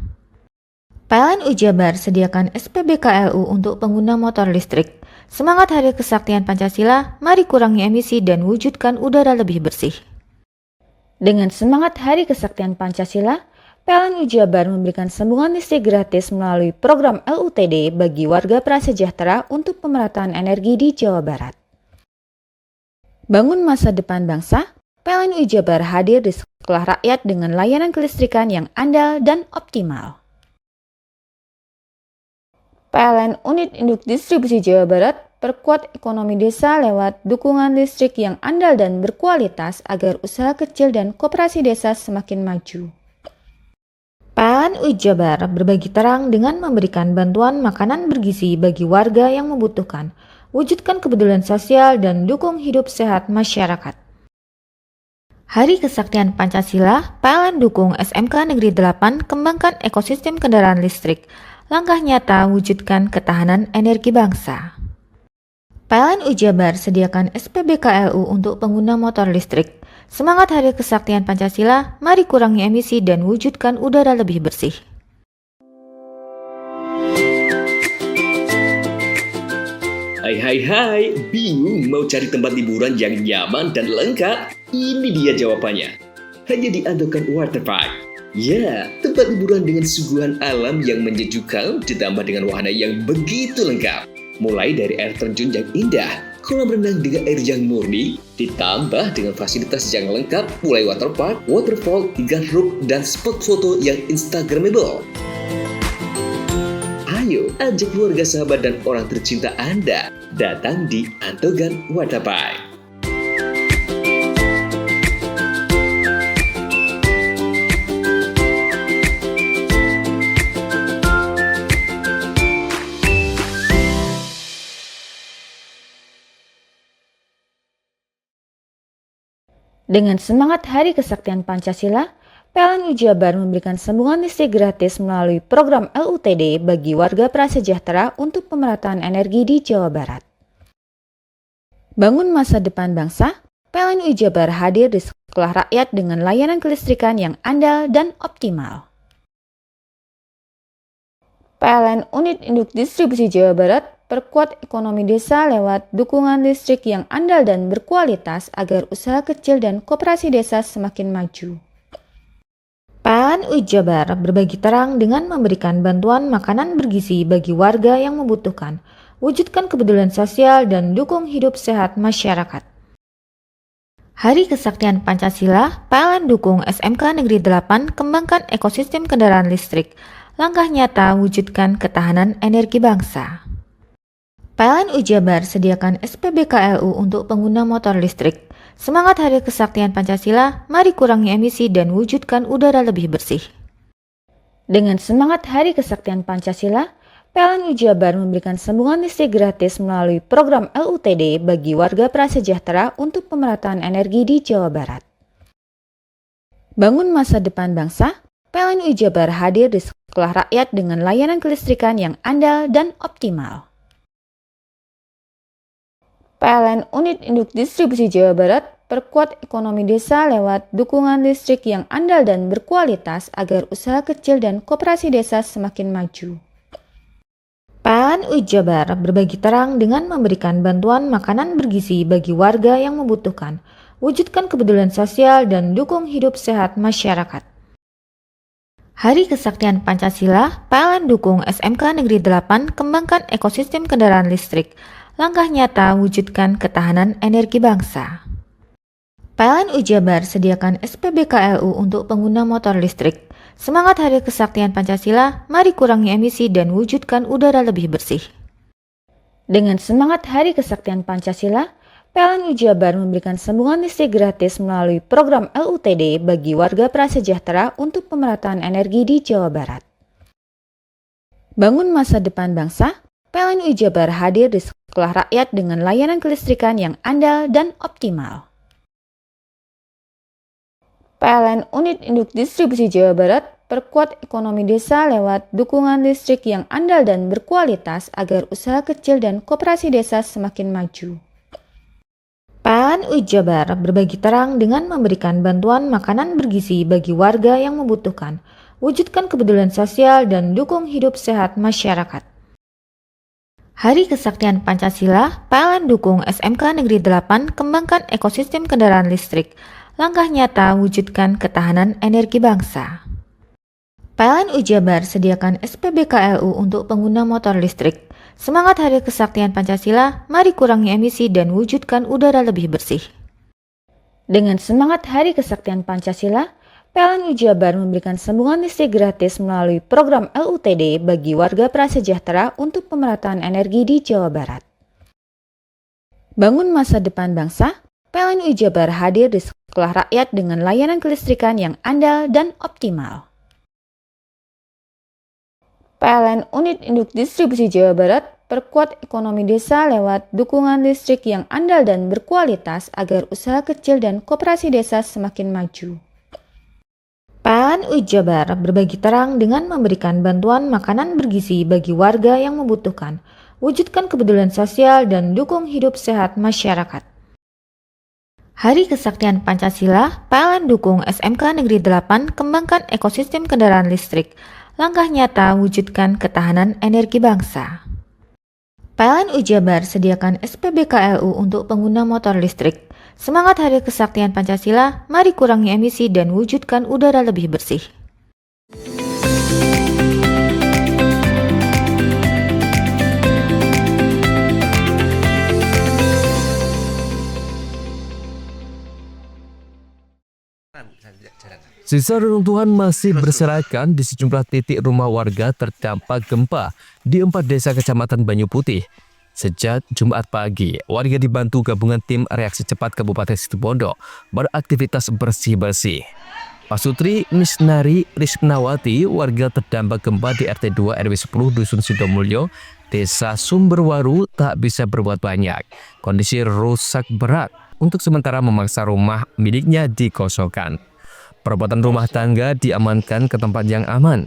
PLN Jabar sediakan SPBKLU untuk pengguna motor listrik. Semangat Hari Kesaktian Pancasila, mari kurangi emisi dan wujudkan udara lebih bersih. Dengan semangat Hari Kesaktian Pancasila, PLN Jabar memberikan sambungan listrik gratis melalui program LUTD bagi warga prasejahtera untuk pemerataan energi di Jawa Barat. Bangun masa depan bangsa, PLN Jabar hadir di sekolah rakyat dengan layanan kelistrikan yang andal dan optimal. PLN Unit Induk Distribusi Jawa Barat perkuat ekonomi desa lewat dukungan listrik yang andal dan berkualitas agar usaha kecil dan koperasi desa semakin maju. PLN UI Jabar berbagi terang dengan memberikan bantuan makanan bergizi bagi warga yang membutuhkan, wujudkan kepedulian sosial dan dukung hidup sehat masyarakat. Hari Kesaktian Pancasila, PLN dukung SMK Negeri 8 kembangkan ekosistem kendaraan listrik, langkah nyata wujudkan ketahanan energi bangsa. PLN UI Jabar sediakan SPBKLU untuk pengguna motor listrik. Semangat Hari Kesaktian Pancasila, mari kurangi emisi dan wujudkan udara lebih bersih. Hai, bingung mau cari tempat liburan yang nyaman dan lengkap? Ini dia jawabannya. Hanya di Andokan Waterpark. Ya, tempat liburan dengan suguhan alam yang menyejukkan ditambah dengan wahana yang begitu lengkap. Mulai dari air terjun yang indah, kolam renang dengan air yang murni, ditambah dengan fasilitas yang lengkap mulai waterpark, waterfall, hingga roof dan spot foto yang instagramable. Ayo, ajak keluarga, sahabat, dan orang tercinta Anda datang di Andokan Waterpark. Dengan semangat Hari Kesaktian Pancasila, PLN UI Jabar memberikan sambungan listrik gratis melalui program LUTD bagi warga prasejahtera untuk pemerataan energi di Jawa Barat. Bangun masa depan bangsa, PLN UI Jabar hadir di sekolah rakyat dengan layanan kelistrikan yang andal dan optimal. PLN Unit Induk Distribusi Jawa Barat perkuat ekonomi desa lewat dukungan listrik yang andal dan berkualitas agar usaha kecil dan koperasi desa semakin maju. PLN UI Jabar berbagi terang dengan memberikan bantuan makanan bergizi bagi warga yang membutuhkan, wujudkan kepedulian sosial dan dukung hidup sehat masyarakat. Hari Kesaktian Pancasila, PLN dukung SMK Negeri 8 kembangkan ekosistem kendaraan listrik, langkah nyata wujudkan ketahanan energi bangsa. PLN UI Jabar sediakan SPBKLU untuk pengguna motor listrik. Semangat Hari Kesaktian Pancasila, mari kurangi emisi dan wujudkan udara lebih bersih. Dengan semangat Hari Kesaktian Pancasila, PLN UI Jabar memberikan sambungan listrik gratis melalui program LUTD bagi warga prasejahtera untuk pemerataan energi di Jawa Barat. Bangun masa depan bangsa, PLN UI Jabar hadir di sekolah rakyat dengan layanan kelistrikan yang andal dan optimal. PLN Unit Induk Distribusi Jawa Barat perkuat ekonomi desa lewat dukungan listrik yang andal dan berkualitas agar usaha kecil dan koperasi desa semakin maju. PLN UI Jabar berbagi terang dengan memberikan bantuan makanan bergizi bagi warga yang membutuhkan, wujudkan kepedulian sosial dan dukung hidup sehat masyarakat. Hari Kesaktian Pancasila, PLN dukung SMK Negeri 8 kembangkan ekosistem kendaraan listrik, langkah nyata wujudkan ketahanan energi bangsa. PLN UI Jabar sediakan SPBKLU untuk pengguna motor listrik. Semangat Hari Kesaktian Pancasila, mari kurangi emisi dan wujudkan udara lebih bersih. Dengan semangat Hari Kesaktian Pancasila, PLN UI Jabar memberikan sambungan listrik gratis melalui program LUTD bagi warga prasejahtera untuk pemerataan energi di Jawa Barat. Bangun masa depan bangsa, PLN UI Jabar hadir di sekolah rakyat dengan layanan kelistrikan yang andal dan optimal. PLN Unit Induk Distribusi Jawa Barat perkuat ekonomi desa lewat dukungan listrik yang andal dan berkualitas agar usaha kecil dan koperasi desa semakin maju. PLN UI Jabar berbagi terang dengan memberikan bantuan makanan bergizi bagi warga yang membutuhkan, wujudkan kepedulian sosial dan dukung hidup sehat masyarakat. Hari Kesaktian Pancasila, PLN dukung SMK Negeri 8 kembangkan ekosistem kendaraan listrik, langkah nyata wujudkan ketahanan energi bangsa. PLN UI Jabar sediakan SPBKLU untuk pengguna motor listrik. Semangat Hari Kesaktian Pancasila, mari kurangi emisi dan wujudkan udara lebih bersih. Dengan semangat Hari Kesaktian Pancasila, PLN Jabar memberikan sambungan listrik gratis melalui program LUTD bagi warga prasejahtera untuk pemerataan energi di Jawa Barat. Bangun masa depan bangsa, PLN Jabar hadir di sekolah rakyat dengan layanan kelistrikan yang andal dan optimal. PLN Unit Induk Distribusi Jawa Barat perkuat ekonomi desa lewat dukungan listrik yang andal dan berkualitas agar usaha kecil dan koperasi desa semakin maju. PLN Jabar berbagi terang dengan memberikan bantuan makanan bergizi bagi warga yang membutuhkan, wujudkan kepedulian sosial dan dukung hidup sehat masyarakat. Hari Kesaktian Pancasila, PLN dukung SMK Negeri 8 kembangkan ekosistem kendaraan listrik, langkah nyata wujudkan ketahanan energi bangsa. PLN Jabar sediakan SPBKLU untuk pengguna motor listrik. Semangat Hari Kesaktian Pancasila, mari kurangi emisi dan wujudkan udara lebih bersih. Sisa reruntuhan masih berserakan di sejumlah titik rumah warga terdampak gempa di 4 desa Kecamatan Banyu Putih. Sejak Jumat pagi, warga dibantu gabungan tim reaksi cepat Kabupaten Situbondo beraktivitas bersih-bersih. Pasutri Misnari Risnawati, warga terdampak gempa di RT 2 RW 10 Dusun Sidomulyo, Desa Sumberwaru, tak bisa berbuat banyak. Kondisi rusak berat, untuk sementara memaksa rumah miliknya dikosongkan. Perawatan rumah tangga diamankan ke tempat yang aman.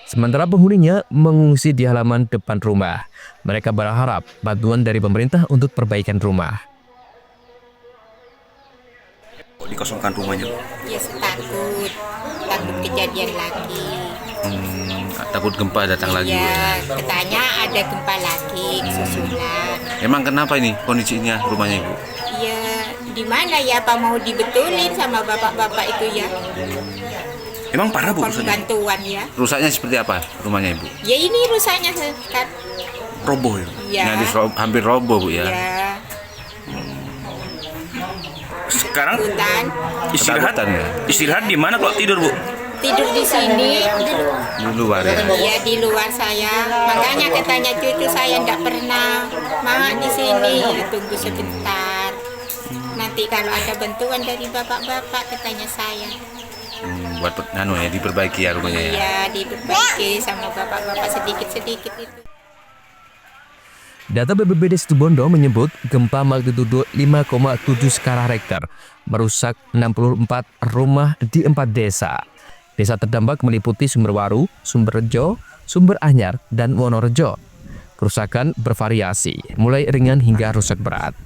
Sementara penghuninya mengungsi di halaman depan rumah. Mereka berharap bantuan dari pemerintah untuk perbaikan rumah. Dikosongkan rumahnya? Ya takut kejadian lagi. Takut gempa datang lagi. Ya, katanya ada gempa lagi susulan. Emang kenapa ini kondisinya rumahnya Ibu? Ya, di mana ya Pak mau dibetulin sama bapak-bapak itu ya? Emang parah Bu rusaknya? Bantuan ya. Rusaknya seperti apa rumahnya Ibu? Ya ini rusaknya kan. Roboh ya? Ya. Nyaris hampir roboh Bu ya? Ya. Sekarang Ketakutan ya? istirahat di mana kalau tidur Bu? Tidur di sini. Di luar ya? Iya di luar saya. Makanya katanya cucu saya enggak pernah mak di sini. Ya, tunggu sebentar. Nanti kalau ada bantuan dari bapak-bapak katanya saya. Buat ya diperbaiki ya rumahnya ya? Iya diperbaiki sama bapak-bapak sedikit-sedikit itu. Data BPBD Situbondo menyebut gempa magnitudo 5,7 skala Richter merusak 64 rumah di 4 desa. Desa terdampak meliputi Sumberwaru, Sumberrejo, Sumberanyar, dan Wonorejo. Kerusakan bervariasi, mulai ringan hingga rusak berat.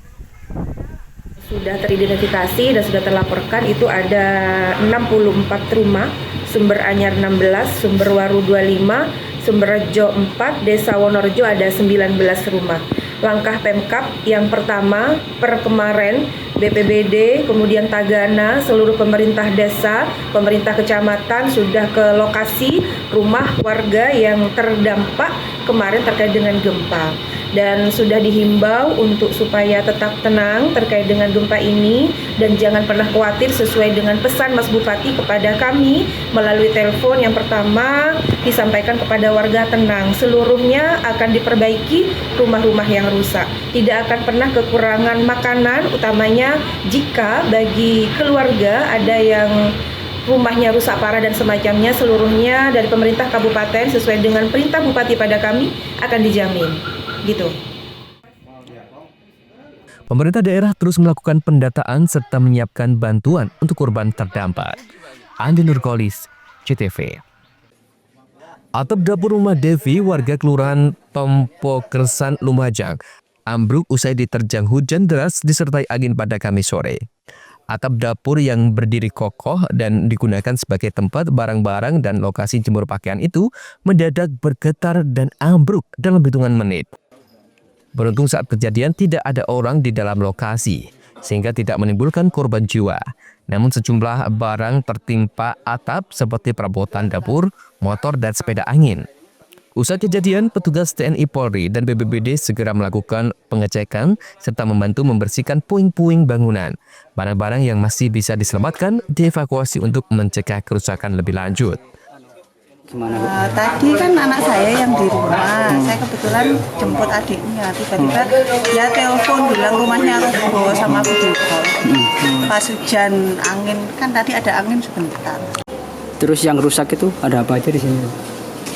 Sudah teridentifikasi dan sudah terlaporkan itu ada 64 rumah, Sumberanyar 16, Sumberwaru 25, Sumberrejo 4, Desa Wonorejo ada 19 rumah. Langkah Pemkab yang pertama per kemarin BPBD, kemudian Tagana, seluruh pemerintah desa, pemerintah kecamatan sudah ke lokasi rumah warga yang terdampak kemarin terkait dengan gempa. Dan sudah dihimbau untuk supaya tetap tenang terkait dengan gempa ini dan jangan pernah khawatir sesuai dengan pesan Mas Bupati kepada kami melalui telepon. Yang pertama disampaikan kepada warga tenang, seluruhnya akan diperbaiki rumah-rumah yang rusak. Tidak akan pernah kekurangan makanan, utamanya jika bagi keluarga ada yang rumahnya rusak parah dan semacamnya, seluruhnya dari pemerintah kabupaten sesuai dengan perintah Bupati pada kami akan dijamin. Gitu. Pemerintah daerah terus melakukan pendataan serta menyiapkan bantuan untuk korban terdampak. Andi Nurkolis, CTV. Atap dapur rumah Devi, warga Kelurahan Tompo Kersan, Lumajang, ambruk usai diterjang hujan deras disertai angin pada Kamis sore. Atap dapur yang berdiri kokoh dan digunakan sebagai tempat barang-barang dan lokasi jemur pakaian itu mendadak bergetar dan ambruk dalam hitungan menit. Beruntung saat kejadian tidak ada orang di dalam lokasi, sehingga tidak menimbulkan korban jiwa. Namun sejumlah barang tertimpa atap seperti perabotan dapur, motor, dan sepeda angin. Usai kejadian, petugas TNI Polri dan BPBD segera melakukan pengecekan serta membantu membersihkan puing-puing bangunan. Barang-barang yang masih bisa diselamatkan dievakuasi untuk mencegah kerusakan lebih lanjut. Tadi kan anak saya yang di rumah, saya kebetulan jemput adiknya, tiba-tiba dia telepon bilang rumahnya roboh sama video call. Pas hujan angin, kan tadi ada angin sebentar. Terus yang rusak itu ada apa aja di sini?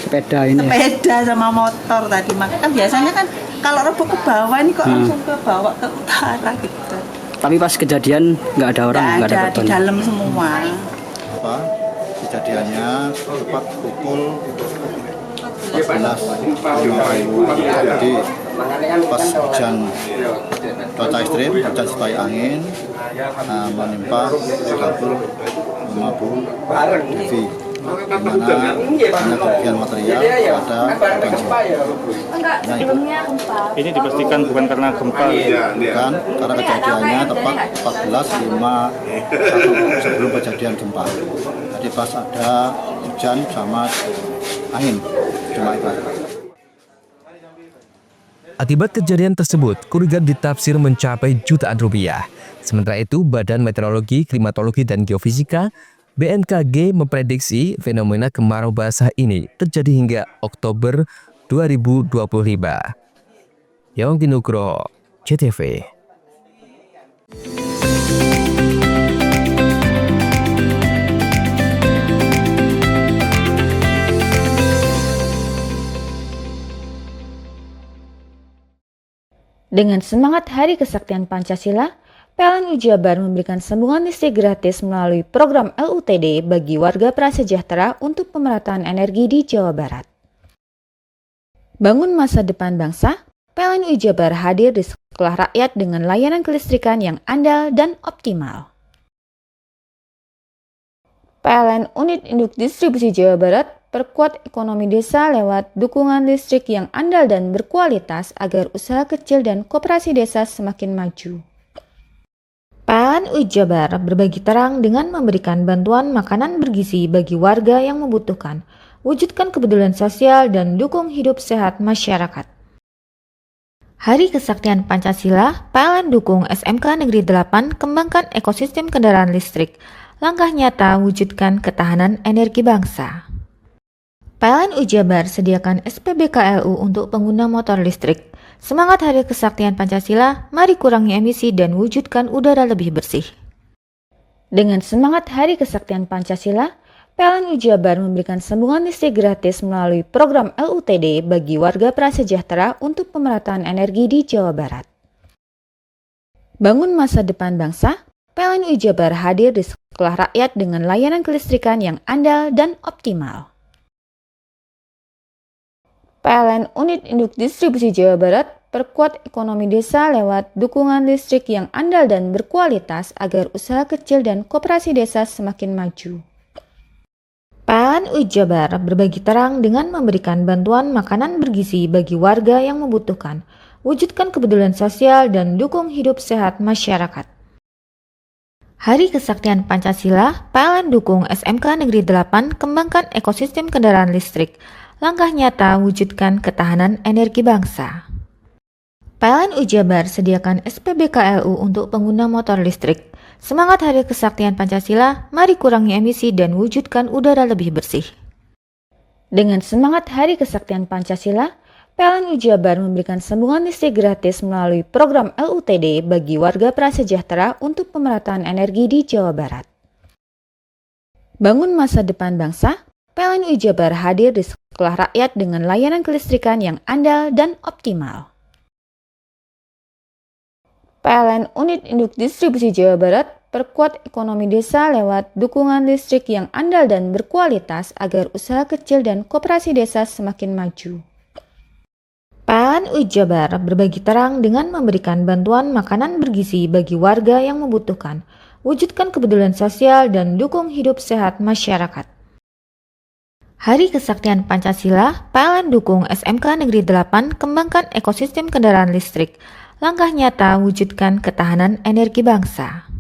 Sepeda ini. Sepeda sama motor tadi, maka kan biasanya kan kalau roboh ke bawah ini kok langsung ke bawah ke utara gitu. Tapi pas kejadian nggak ada orang, nggak ada di dalam semua. Apa? Kejadiannya tepat pukul 14.50. Jadi pas hujan cuaca ekstrim, hujan sertai angin menimpa dapur 50 dV. Di mana hanya kerugian material pada banjir. Ini dipastikan bukan karena gempa. Bukan, karena kejadiannya tepat 14.51 sebelum kejadian gempa. Jadi pas ada hujan sama angin, cuma itu. Akibat kejadian tersebut, kerugian ditafsir mencapai jutaan rupiah. Sementara itu, Badan Meteorologi, Klimatologi, dan Geofisika BMKG memprediksi fenomena kemarau basah ini terjadi hingga Oktober 2025. Yongki Nugroho, CTV. Dengan semangat Hari Kesaktian Pancasila, PLN Jabar memberikan sambungan listrik gratis melalui program LUTD bagi warga prasejahtera untuk pemerataan energi di Jawa Barat. Bangun masa depan bangsa, PLN Jabar hadir di sekolah rakyat dengan layanan kelistrikan yang andal dan optimal. PLN Unit Induk Distribusi Jawa Barat perkuat ekonomi desa lewat dukungan listrik yang andal dan berkualitas agar usaha kecil dan koperasi desa semakin maju. PLN Jabar berbagi terang dengan memberikan bantuan makanan bergizi bagi warga yang membutuhkan, wujudkan kepedulian sosial dan dukung hidup sehat masyarakat. Hari Kesaktian Pancasila, PLN dukung SMK Negeri 8 kembangkan ekosistem kendaraan listrik, langkah nyata wujudkan ketahanan energi bangsa. PLN Jabar sediakan SPBKLU untuk pengguna motor listrik. Semangat Hari Kesaktian Pancasila, mari kurangi emisi dan wujudkan udara lebih bersih. Dengan semangat Hari Kesaktian Pancasila, PLN Jabar memberikan sambungan listrik gratis melalui program LUTD bagi warga prasejahtera untuk pemerataan energi di Jawa Barat. Bangun masa depan bangsa, PLN Jabar hadir di sekolah rakyat dengan layanan kelistrikan yang andal dan optimal. PLN Unit Induk Distribusi Jawa Barat perkuat ekonomi desa lewat dukungan listrik yang andal dan berkualitas agar usaha kecil dan koperasi desa semakin maju. PLN Jabar berbagi terang dengan memberikan bantuan makanan bergizi bagi warga yang membutuhkan, wujudkan kepedulian sosial dan dukung hidup sehat masyarakat. Hari Kesaktian Pancasila, PLN dukung SMK Negeri 8 kembangkan ekosistem kendaraan listrik, langkah nyata wujudkan ketahanan energi bangsa. PLN Jabar sediakan SPBKLU untuk pengguna motor listrik. Semangat Hari Kesaktian Pancasila, mari kurangi emisi dan wujudkan udara lebih bersih. Dengan semangat Hari Kesaktian Pancasila, PLN Jabar memberikan sambungan listrik gratis melalui program LUTD bagi warga prasejahtera untuk pemerataan energi di Jawa Barat. Bangun masa depan bangsa, PLN Jabar hadir di sekolah rakyat dengan layanan kelistrikan yang andal dan optimal. PLN Unit Induk Distribusi Jawa Barat perkuat ekonomi desa lewat dukungan listrik yang andal dan berkualitas agar usaha kecil dan koperasi desa semakin maju. PLN Jabar berbagi terang dengan memberikan bantuan makanan bergizi bagi warga yang membutuhkan, wujudkan kepedulian sosial dan dukung hidup sehat masyarakat. Hari Kesaktian Pancasila, PLN dukung SMK Negeri 8 kembangkan ekosistem kendaraan listrik, langkah nyata wujudkan ketahanan energi bangsa.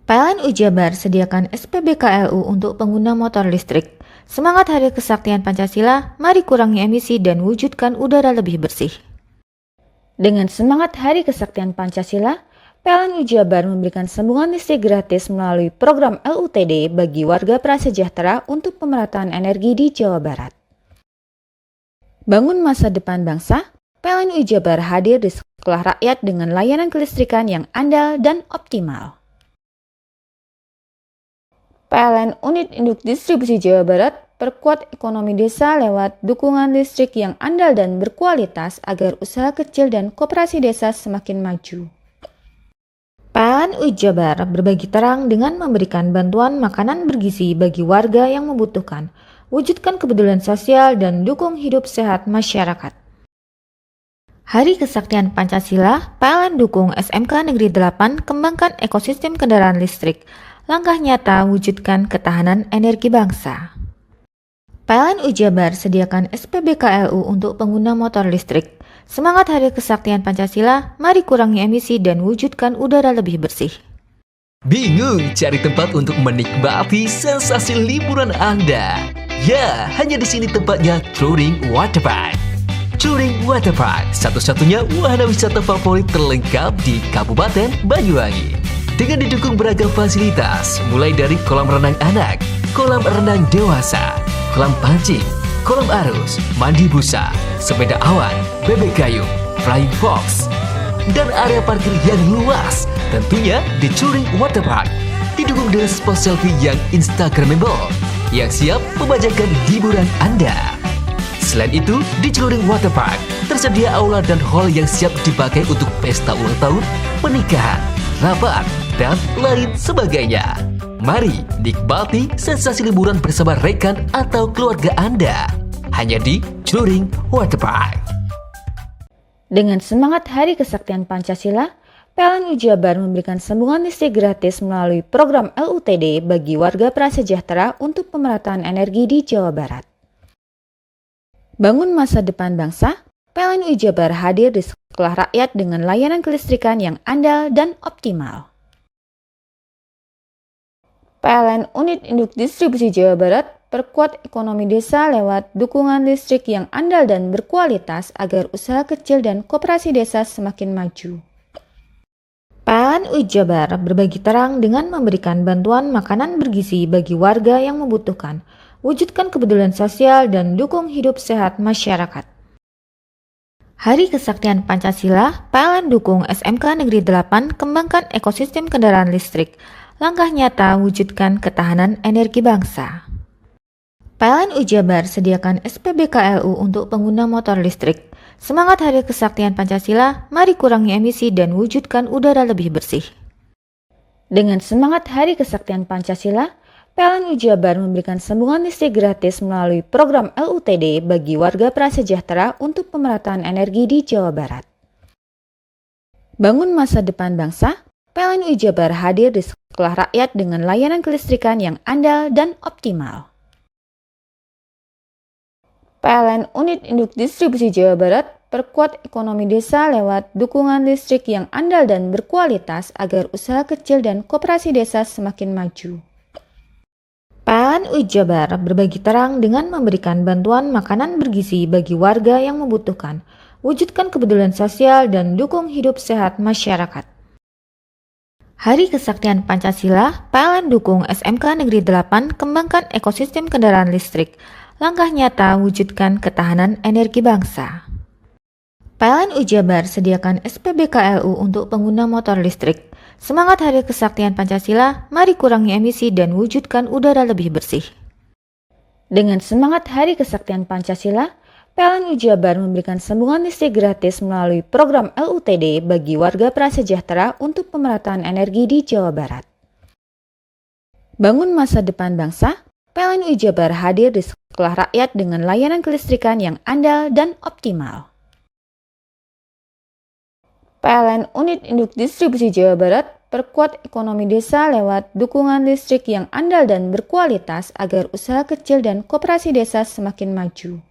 PLN Jabar sediakan SPBKLU untuk pengguna motor listrik. Semangat Hari Kesaktian Pancasila, mari kurangi emisi dan wujudkan udara lebih bersih. Dengan semangat Hari Kesaktian Pancasila, PLN Jabar memberikan sambungan listrik gratis melalui program LUTD bagi warga prasejahtera untuk pemerataan energi di Jawa Barat. Bangun masa depan bangsa, PLN Jabar hadir di sekolah rakyat dengan layanan kelistrikan yang andal dan optimal. PLN Unit Induk Distribusi Jawa Barat perkuat ekonomi desa lewat dukungan listrik yang andal dan berkualitas agar usaha kecil dan koperasi desa semakin maju. PLN Jabar berbagi terang dengan memberikan bantuan makanan bergizi bagi warga yang membutuhkan, wujudkan kepedulian sosial dan dukung hidup sehat masyarakat. Hari Kesaktian Pancasila, PLN dukung SMK Negeri 8 kembangkan ekosistem kendaraan listrik. Langkah nyata wujudkan ketahanan energi bangsa. PLN Jabar sediakan SPBKLU untuk pengguna motor listrik. Semangat Hari Kesaktian Pancasila, mari kurangi emisi dan wujudkan udara lebih bersih. Bingung cari tempat untuk menikmati sensasi liburan Anda? Ya, hanya di sini tempatnya Touring Waterpark. Touring Waterpark, satu-satunya wahana wisata favorit terlengkap di Kabupaten Banyuwangi. Dengan didukung beragam fasilitas, mulai dari kolam renang anak, kolam renang dewasa, kolam pancing, kolam arus, mandi busa, sepeda awan, bebek kayu, flying fox, dan area parkir yang luas. Tentunya di Touring Waterpark, didukung dengan spot selfie yang instagramable, yang siap membajakan hiburan Anda. Selain itu, di Touring Waterpark, tersedia aula dan hall yang siap dipakai untuk pesta ulang tahun, pernikahan, rapat, dan lain sebagainya. Mari nikmati sensasi liburan bersama rekan atau keluarga Anda. Hanya di Touring Waterpark. Dengan semangat Hari Kesaktian Pancasila, PLN Jabar memberikan sambungan listrik gratis melalui program LUTD bagi warga prasejahtera untuk pemerataan energi di Jawa Barat. Bangun masa depan bangsa, PLN Jabar hadir di sekolah rakyat dengan layanan kelistrikan yang andal dan optimal. PLN Unit Induk Distribusi Jawa Barat perkuat ekonomi desa lewat dukungan listrik yang andal dan berkualitas agar usaha kecil dan koperasi desa semakin maju. PLN Jabar berbagi terang dengan memberikan bantuan makanan bergizi bagi warga yang membutuhkan, wujudkan kepedulian sosial dan dukung hidup sehat masyarakat. Hari Kesaktian Pancasila, PLN dukung SMK Negeri 8 kembangkan ekosistem kendaraan listrik. Langkah nyata wujudkan ketahanan energi bangsa. PLN Jabar sediakan SPBKLU untuk pengguna motor listrik. Semangat Hari Kesaktian Pancasila, mari kurangi emisi dan wujudkan udara lebih bersih. Dengan semangat Hari Kesaktian Pancasila, PLN Jabar memberikan sambungan listrik gratis melalui program LUTD bagi warga prasejahtera untuk pemerataan energi di Jawa Barat. Bangun masa depan bangsa, PLN Jabar hadir di sekolah rakyat dengan layanan kelistrikan yang andal dan optimal. PLN Unit Induk Distribusi Jawa Barat perkuat ekonomi desa lewat dukungan listrik yang andal dan berkualitas agar usaha kecil dan koperasi desa semakin maju. PLN Jabar berbagi terang dengan memberikan bantuan makanan bergizi bagi warga yang membutuhkan, wujudkan kepedulian sosial dan dukung hidup sehat masyarakat. Hari Kesaktian Pancasila, PLN dukung SMK Negeri 8 kembangkan ekosistem kendaraan listrik. Langkah nyata wujudkan ketahanan energi bangsa. PLN Jabar sediakan SPBKLU untuk pengguna motor listrik. Semangat Hari Kesaktian Pancasila, mari kurangi emisi dan wujudkan udara lebih bersih. Dengan semangat Hari Kesaktian Pancasila, PLN Jabar memberikan sambungan listrik gratis melalui program LUTD bagi warga prasejahtera untuk pemerataan energi di Jawa Barat. Bangun masa depan bangsa, PLN Jabar hadir di sekolah rakyat dengan layanan kelistrikan yang andal dan optimal. PLN Unit Induk Distribusi Jawa Barat perkuat ekonomi desa lewat dukungan listrik yang andal dan berkualitas agar usaha kecil dan koperasi desa semakin maju.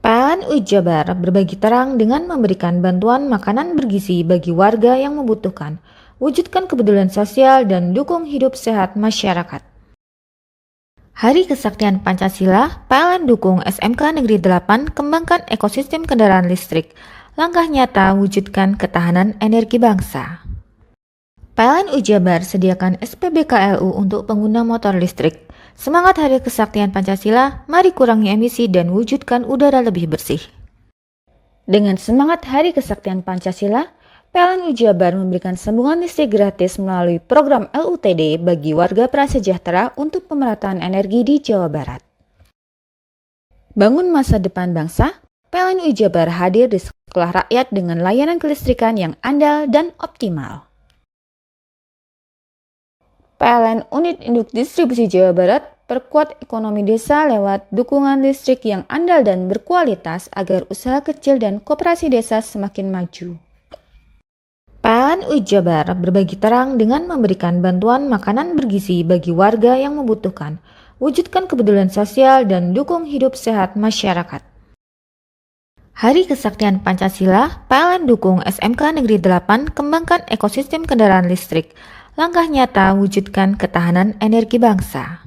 PLN Jabar berbagi terang dengan memberikan bantuan makanan bergizi bagi warga yang membutuhkan, wujudkan kepedulian sosial dan dukung hidup sehat masyarakat. Hari Kesaktian Pancasila, PLN dukung SMK Negeri 8 kembangkan ekosistem kendaraan listrik. Langkah nyata wujudkan ketahanan energi bangsa. PLN Ujabar sediakan SPBKLU untuk pengguna motor listrik. Semangat Hari Kesaktian Pancasila, mari kurangi emisi dan wujudkan udara lebih bersih. Dengan semangat Hari Kesaktian Pancasila, PLN Ujabar memberikan sambungan listrik gratis melalui program LUTD bagi warga prasejahtera untuk pemerataan energi di Jawa Barat. Bangun masa depan bangsa, PLN Ujabar hadir di sekolah rakyat dengan layanan kelistrikan yang andal dan optimal. PLN Unit Induk Distribusi Jawa Barat perkuat ekonomi desa lewat dukungan listrik yang andal dan berkualitas agar usaha kecil dan koperasi desa semakin maju. PLN Ujabar berbagi terang dengan memberikan bantuan makanan bergizi bagi warga yang membutuhkan, wujudkan kepedulian sosial dan dukung hidup sehat masyarakat. Hari Kesaktian Pancasila, PLN dukung SMK Negeri 8 kembangkan ekosistem kendaraan listrik. Langkah nyata wujudkan ketahanan energi bangsa.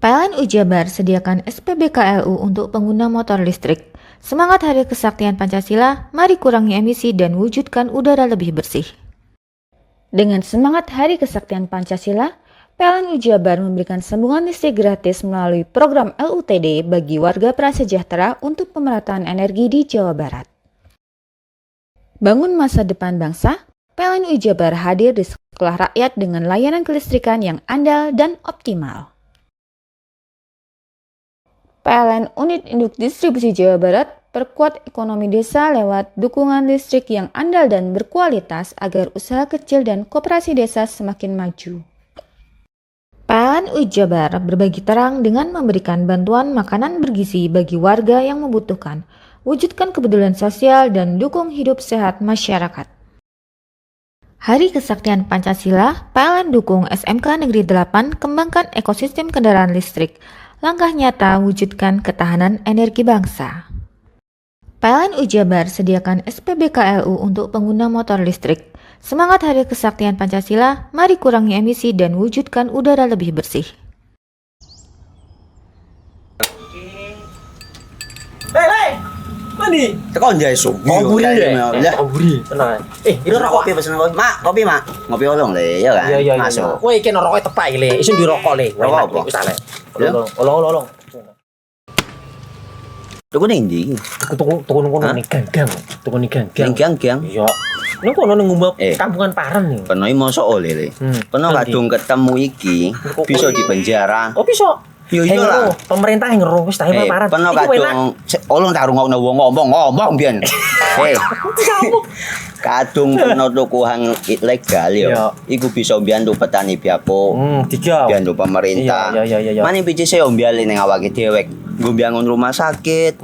PLN Ujabar sediakan SPBKLU untuk pengguna motor listrik. Semangat Hari Kesaktian Pancasila, mari kurangi emisi dan wujudkan udara lebih bersih. Dengan semangat Hari Kesaktian Pancasila, PLN Ujabar memberikan sambungan listrik gratis melalui program LUTD bagi warga prasejahtera untuk pemerataan energi di Jawa Barat. Bangun masa depan bangsa, PLN Ujabar hadir di sekolah rakyat dengan layanan kelistrikan yang andal dan optimal. PLN Unit Induk Distribusi Jawa Barat perkuat ekonomi desa lewat dukungan listrik yang andal dan berkualitas agar usaha kecil dan koperasi desa semakin maju. PLN Ujabar berbagi terang dengan memberikan bantuan makanan bergizi bagi warga yang membutuhkan, wujudkan kepedulian sosial dan dukung hidup sehat masyarakat. Hari Kesaktian Pancasila, PLN dukung SMK Negeri 8 kembangkan ekosistem kendaraan listrik. Langkah nyata wujudkan ketahanan energi bangsa. PLN Ujabar sediakan SPBKLU untuk pengguna motor listrik. Semangat Hari Kesaktian Pancasila, mari kurangi emisi dan wujudkan udara lebih bersih. Hei, mandi. Tekan jaya su. Ngobrol deh. Ngobrol. Tenang. Ini rokok kopi pesen kopi. Mak, kopi mak. Ngopi olong le, ya kan? Iya. Masuk. Woi, kena rokoknya tepai le. Isun di rokok le. Rokok apa? Wis ale. Olong. Tuku ning ndi? Tuku ning gang. Tuku ning gang. Gang. Iya. Ning kono ning ngumba kampungan Paren nih. Kena mosok oleh le. Kena kadung ketemu iki bisa dipenjara. Oh, bisa. Yo iya lah. Pemerintah yang ngeru wis tahe Paren. Kena kadung olong tak rungokno wong ngomong biyen. Kadung kena tuku hang ilegal yo. Iku bisa mbiyantu petani biako. Mbiyantu pemerintah. Iya. Mane pici se ombyale ning awake dhewek. Nggo mbiyangun rumah sakit.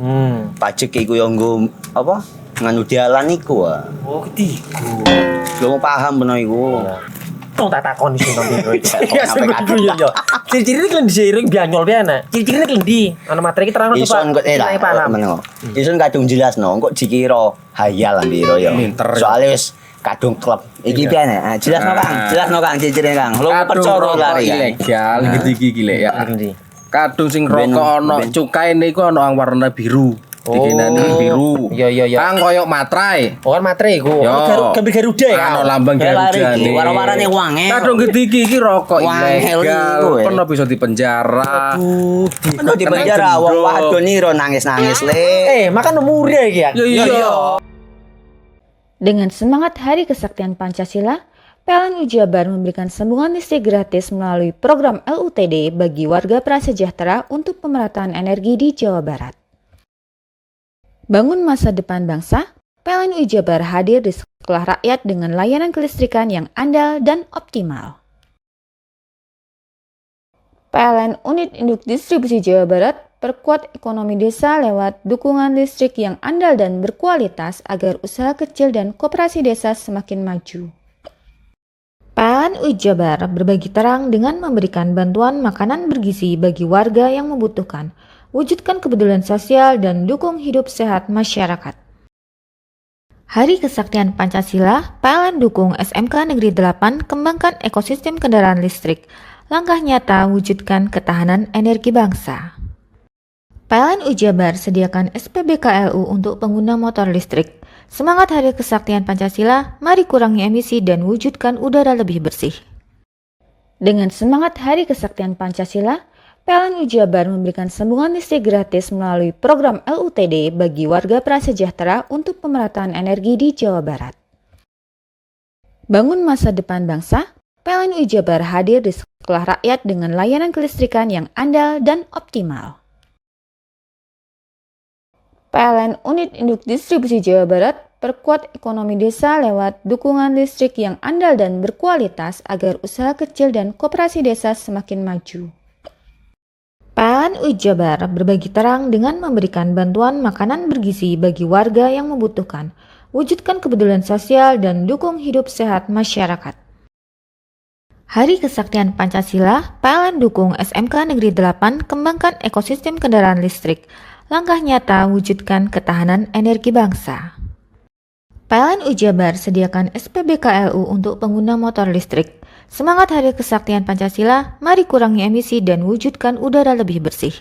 Pajak iku yo nggo apa? Nganu dalan iku. Oh, ketiku. Lu paham bener iku. Tong tak takoni sing nang biro iki. Iya. Ciri-cirine kan diseiring bianyol piana. Ciri-cirine klendi. Ana materi iki terangno coba. Ison kok meneng. Ison kadung jelasno, kok dikira hayal biro yo. Soale wis kadung klub. Iki piana? Jelasno Kang, ciri-cirine Kang. Lu percaya lari ilegal iki lek ya. Kadung sing rokok ana cukaine iku ana warna biru. Dikenani biru. Iya. Kang koyo materai. Oh kan materai iku. Gambar Garuda ya. Ana lambang Garuda. Warna-warnane wange. Kadung iki rokok ilegal. Pernah bisa dipenjara. Aduh, dipenjara wong wadon iro nangis-nangis le. Makan murah iki ya. Iya. Dengan semangat Hari Kesaktian Pancasila, PLN Ujabar memberikan sambungan listrik gratis melalui program LUTD bagi warga prasejahtera untuk pemerataan energi di Jawa Barat. Bangun masa depan bangsa, PLN Ujabar hadir di sekolah rakyat dengan layanan kelistrikan yang andal dan optimal. PLN Unit Induk Distribusi Jawa Barat perkuat ekonomi desa lewat dukungan listrik yang andal dan berkualitas agar usaha kecil dan koperasi desa semakin maju. PLN Ujabar berbagi terang dengan memberikan bantuan makanan bergizi bagi warga yang membutuhkan, wujudkan kepedulian sosial dan dukung hidup sehat masyarakat. Hari Kesaktian Pancasila, PLN dukung SMK Negeri 8 kembangkan ekosistem kendaraan listrik. langkah nyata wujudkan ketahanan energi bangsa. PLN Ujabar sediakan SPBKLU untuk pengguna motor listrik. Semangat Hari Kesaktian Pancasila, mari kurangi emisi dan wujudkan udara lebih bersih. Dengan semangat Hari Kesaktian Pancasila, PLN Ujabar memberikan sambungan listrik gratis melalui program LUTD bagi warga prasejahtera untuk pemerataan energi di Jawa Barat. Bangun masa depan bangsa, PLN Ujabar hadir di sekolah rakyat dengan layanan kelistrikan yang andal dan optimal. PLN Unit Induk Distribusi Jawa Barat perkuat ekonomi desa lewat dukungan listrik yang andal dan berkualitas agar usaha kecil dan koperasi desa semakin maju. PLN Ujabar berbagi terang dengan memberikan bantuan makanan bergizi bagi warga yang membutuhkan, wujudkan kepedulian sosial dan dukung hidup sehat masyarakat. Hari Kesaktian Pancasila, PLN dukung SMK Negeri 8 kembangkan ekosistem kendaraan listrik. Langkah nyata wujudkan ketahanan energi bangsa. PLN Ujabar sediakan SPBKLU untuk pengguna motor listrik. Semangat Hari Kesaktian Pancasila, mari kurangi emisi dan wujudkan udara lebih bersih.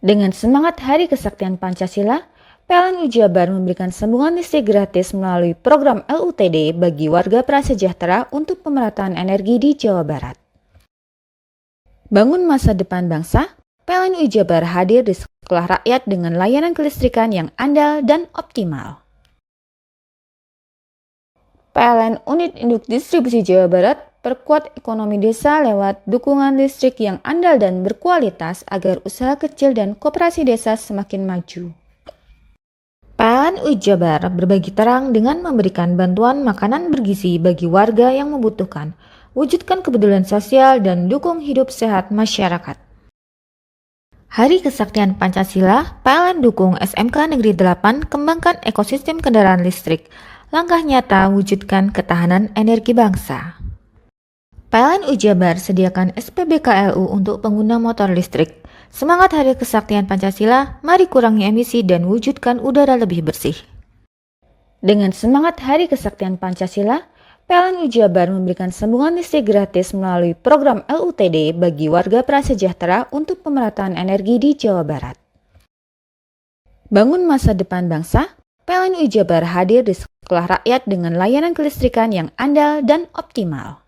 Dengan semangat Hari Kesaktian Pancasila, PLN Ujabar memberikan sambungan listrik gratis melalui program LUTD bagi warga prasejahtera untuk pemerataan energi di Jawa Barat. Bangun masa depan bangsa, PLN Ujabar hadir di sekolah rakyat dengan layanan kelistrikan yang andal dan optimal. PLN Unit Induk Distribusi Jawa Barat perkuat ekonomi desa lewat dukungan listrik yang andal dan berkualitas agar usaha kecil dan koperasi desa semakin maju. PLN Ujabar berbagi terang dengan memberikan bantuan makanan bergizi bagi warga yang membutuhkan, wujudkan kepedulian sosial dan dukung hidup sehat masyarakat. Hari Kesaktian Pancasila, PLN dukung SMK Negeri 8 kembangkan ekosistem kendaraan listrik. Langkah nyata wujudkan ketahanan energi bangsa. PLN Ujabar sediakan SPBKLU untuk pengguna motor listrik. Semangat Hari Kesaktian Pancasila, mari kurangi emisi dan wujudkan udara lebih bersih. Dengan semangat Hari Kesaktian Pancasila, PLN Ujabar memberikan sambungan listrik gratis melalui program LUTD bagi warga prasejahtera untuk pemerataan energi di Jawa Barat. Bangun masa depan bangsa, PLN Ujabar hadir di sekolah rakyat dengan layanan kelistrikan yang andal dan optimal.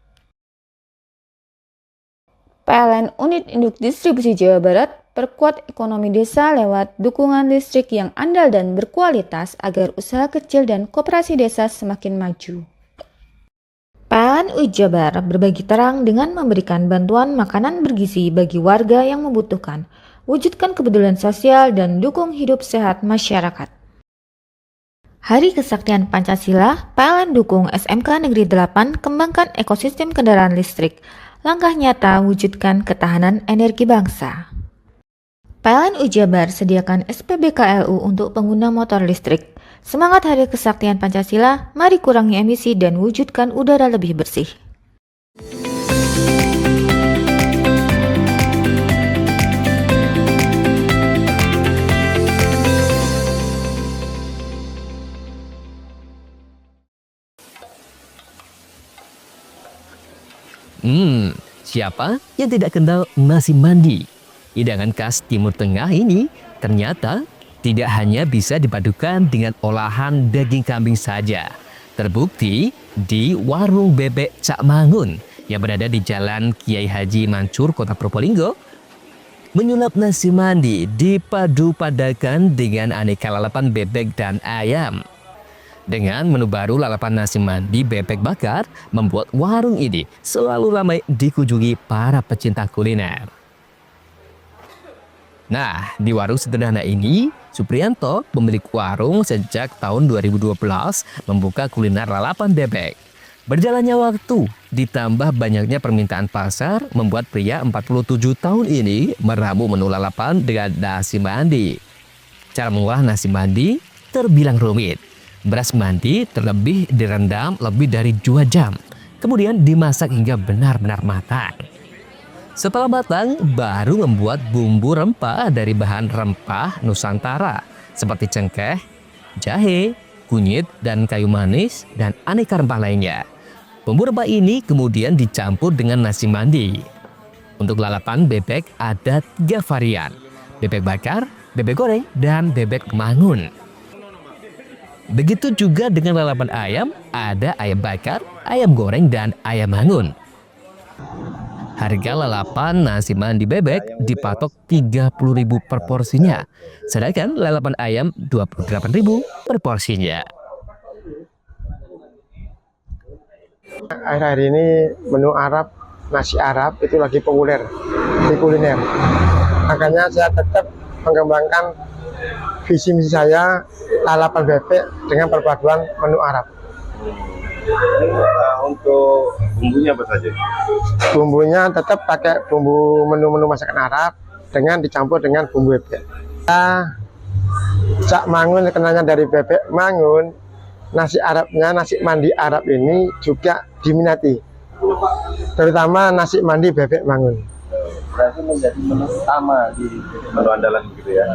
PLN Unit Induk Distribusi Jawa Barat perkuat ekonomi desa lewat dukungan listrik yang andal dan berkualitas agar usaha kecil dan koperasi desa semakin maju. PLN Ujabar berbagi terang dengan memberikan bantuan makanan bergizi bagi warga yang membutuhkan, wujudkan kepedulian sosial dan dukung hidup sehat masyarakat. Hari Kesaktian Pancasila, PLN dukung SMK Negeri 8 kembangkan ekosistem kendaraan listrik. Langkah nyata wujudkan ketahanan energi bangsa. PLN Ujabar sediakan SPBKLU untuk pengguna motor listrik. Semangat Hari Kesaktian Pancasila, mari kurangi emisi dan wujudkan udara lebih bersih. Siapa yang tidak kenal nasi mandi? Hidangan khas Timur Tengah ini ternyata tidak hanya bisa dipadukan dengan olahan daging kambing saja. Terbukti di warung bebek Cak Mangun yang berada di Jalan Kiai Haji Mansur, Kota Probolinggo. Menyulap nasi mandi dipadu-padakan dengan aneka lalapan bebek dan ayam. Dengan menu baru lalapan nasi mandi bebek bakar membuat warung ini selalu ramai dikunjungi para pecinta kuliner. Nah, di warung sederhana ini, Supriyanto, pemilik warung sejak tahun 2012, membuka kuliner lalapan bebek. Berjalannya waktu, ditambah banyaknya permintaan pasar, membuat pria 47 tahun ini meramu menu lalapan dengan nasi mandi. Cara mengolah nasi mandi terbilang rumit. Beras mandi terlebih direndam lebih dari 2 jam, kemudian dimasak hingga benar-benar matang. Setelah matang, baru membuat bumbu rempah dari bahan rempah Nusantara seperti cengkeh, jahe, kunyit, dan kayu manis, dan aneka rempah lainnya. Bumbu rempah ini kemudian dicampur dengan nasi mandi. Untuk lalapan bebek ada 3 varian, bebek bakar, bebek goreng, dan bebek mangun. Begitu juga dengan lalapan ayam, ada ayam bakar, ayam goreng, dan ayam mangun. Harga lalapan nasi mandi bebek dipatok 30.000 per porsinya, sedangkan lalapan ayam 28.000 per porsinya. Akhir-akhir ini menu Arab, nasi Arab itu lagi populer di kuliner. Makanya saya tetap mengembangkan visi misi saya lalapan bebek dengan perpaduan menu Arab. Untuk bumbunya apa saja? Bumbunya tetap pakai bumbu menu-menu masakan Arab dengan dicampur dengan bumbu bebek. Cak mangun kenanya dari bebek mangun, nasi Arabnya, nasi mandi Arab ini juga diminati, terutama nasi mandi bebek mangun. Berarti menjadi menu utama di menu andalan gitu ya?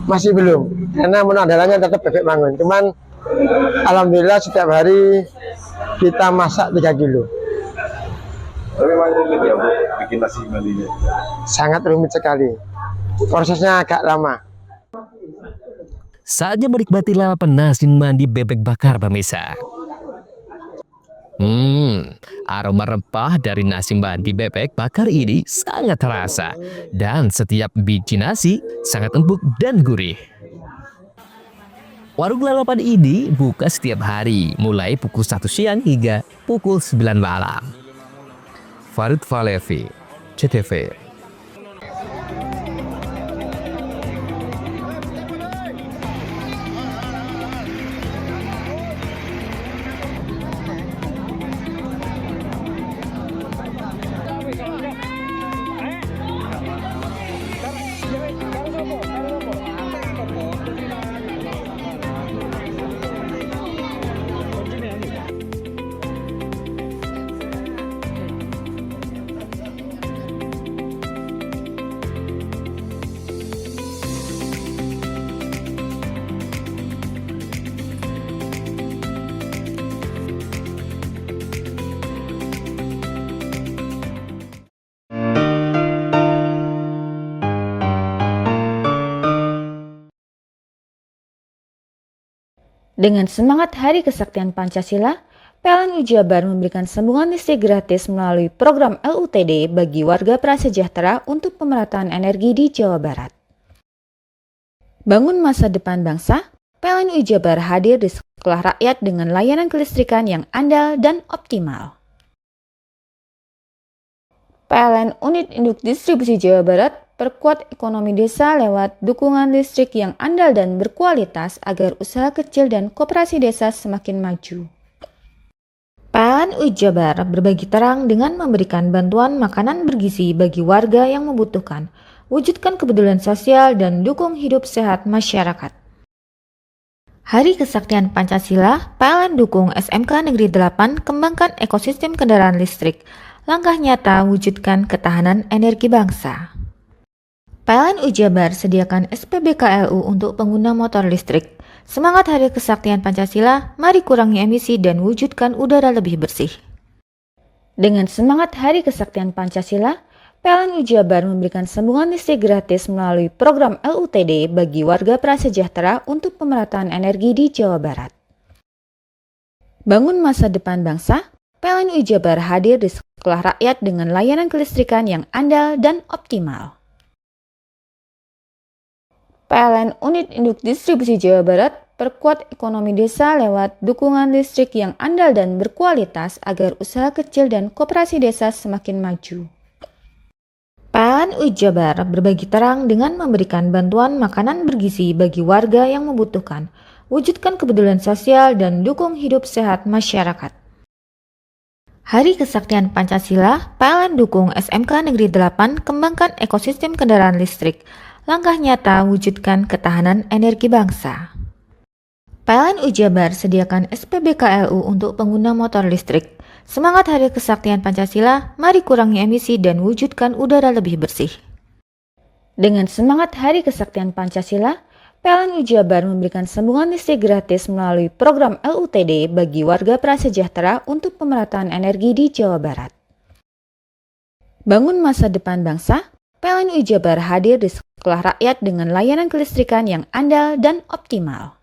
Masih belum, karena menu andalannya tetap bebek mangun. Cuman alhamdulillah setiap hari kita masak 3 kilo. Tapi memang rumit ya Bu, bikin nasi mandinya? Sangat rumit sekali, prosesnya agak lama. Saatnya menikmati lalapan nasi mandi bebek bakar pemirsa. Aroma rempah dari nasi mandi bebek bakar ini sangat terasa, dan setiap biji nasi sangat empuk dan gurih. Warung lalapan ini buka setiap hari, mulai pukul 1 siang hingga pukul 9 malam. Farid Falevi, CTV. Dengan semangat Hari Kesaktian Pancasila, PLN Jabar memberikan sambungan listrik gratis melalui program LUTD bagi warga prasejahtera untuk pemerataan energi di Jawa Barat. Bangun masa depan bangsa, PLN Jabar hadir di sekolah rakyat dengan layanan kelistrikan yang andal dan optimal. PLN Unit Induk Distribusi Jawa Barat perkuat ekonomi desa lewat dukungan listrik yang andal dan berkualitas agar usaha kecil dan koperasi desa semakin maju. PLN Jabar berbagi terang dengan memberikan bantuan makanan bergizi bagi warga yang membutuhkan, wujudkan kepedulian sosial dan dukung hidup sehat masyarakat. Hari Kesaktian Pancasila, PLN dukung SMK Negeri 8 kembangkan ekosistem kendaraan listrik, langkah nyata wujudkan ketahanan energi bangsa. PLN Jabar sediakan SPBKLU untuk pengguna motor listrik. Semangat Hari Kesaktian Pancasila, mari kurangi emisi dan wujudkan udara lebih bersih. Dengan semangat Hari Kesaktian Pancasila, PLN Jabar memberikan sambungan listrik gratis melalui program LUTD bagi warga prasejahtera untuk pemerataan energi di Jawa Barat. Bangun masa depan bangsa, PLN Jabar hadir di sekolah rakyat dengan layanan kelistrikan yang andal dan optimal. PLN Unit Induk Distribusi Jawa Barat perkuat ekonomi desa lewat dukungan listrik yang andal dan berkualitas agar usaha kecil dan koperasi desa semakin maju. PLN Jabar berbagi terang dengan memberikan bantuan makanan bergizi bagi warga yang membutuhkan, wujudkan kepedulian sosial dan dukung hidup sehat masyarakat. Hari Kesaktian Pancasila, PLN dukung SMK Negeri 8 kembangkan ekosistem kendaraan listrik, langkah nyata wujudkan ketahanan energi bangsa. PLN Jabar sediakan SPBKLU untuk pengguna motor listrik. Semangat Hari Kesaktian Pancasila, mari kurangi emisi dan wujudkan udara lebih bersih. Dengan semangat Hari Kesaktian Pancasila, PLN Jabar memberikan sambungan listrik gratis melalui program LUTD bagi warga prasejahtera untuk pemerataan energi di Jawa Barat. Bangun masa depan bangsa, PLN Jabar hadir di sekolah rakyat dengan layanan kelistrikan yang andal dan optimal.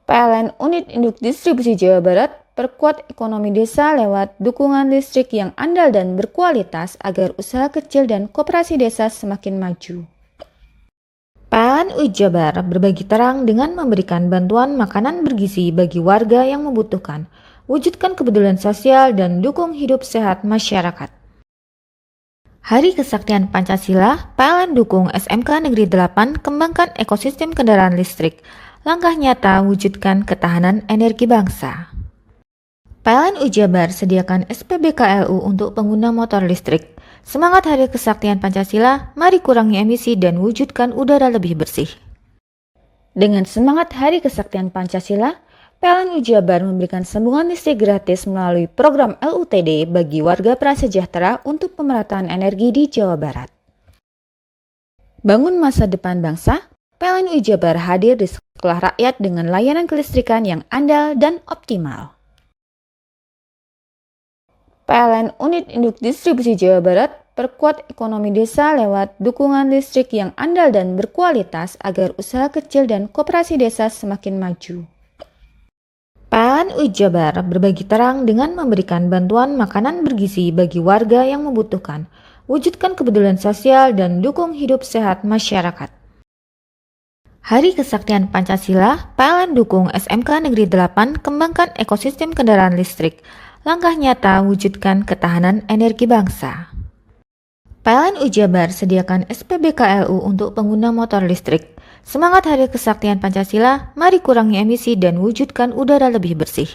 PLN Unit Induk Distribusi Jawa Barat perkuat ekonomi desa lewat dukungan listrik yang andal dan berkualitas agar usaha kecil dan koperasi desa semakin maju. PLN Jabar berbagi terang dengan memberikan bantuan makanan bergizi bagi warga yang membutuhkan, wujudkan kepedulian sosial dan dukung hidup sehat masyarakat. Hari Kesaktian Pancasila, PLN dukung SMK Negeri 8 kembangkan ekosistem kendaraan listrik, langkah nyata wujudkan ketahanan energi bangsa. PLN Jabar sediakan SPBKLU untuk pengguna motor listrik. Semangat Hari Kesaktian Pancasila, mari kurangi emisi dan wujudkan udara lebih bersih. Dengan semangat Hari Kesaktian Pancasila, PLN Jabar memberikan sambungan listrik gratis melalui program LUTD bagi warga prasejahtera untuk pemerataan energi di Jawa Barat. Bangun masa depan bangsa, PLN Jabar hadir di sekolah rakyat dengan layanan kelistrikan yang andal dan optimal. PLN Unit Induk Distribusi Jawa Barat perkuat ekonomi desa lewat dukungan listrik yang andal dan berkualitas agar usaha kecil dan koperasi desa semakin maju. PLN Jabar berbagi terang dengan memberikan bantuan makanan bergizi bagi warga yang membutuhkan, wujudkan kepedulian sosial dan dukung hidup sehat masyarakat. Hari Kesaktian Pancasila, PLN dukung SMK Negeri 8 kembangkan ekosistem kendaraan listrik, langkah nyata wujudkan ketahanan energi bangsa. PLN Jabar sediakan SPBKLU untuk pengguna motor listrik. Semangat Hari Kesaktian Pancasila, mari kurangi emisi dan wujudkan udara lebih bersih.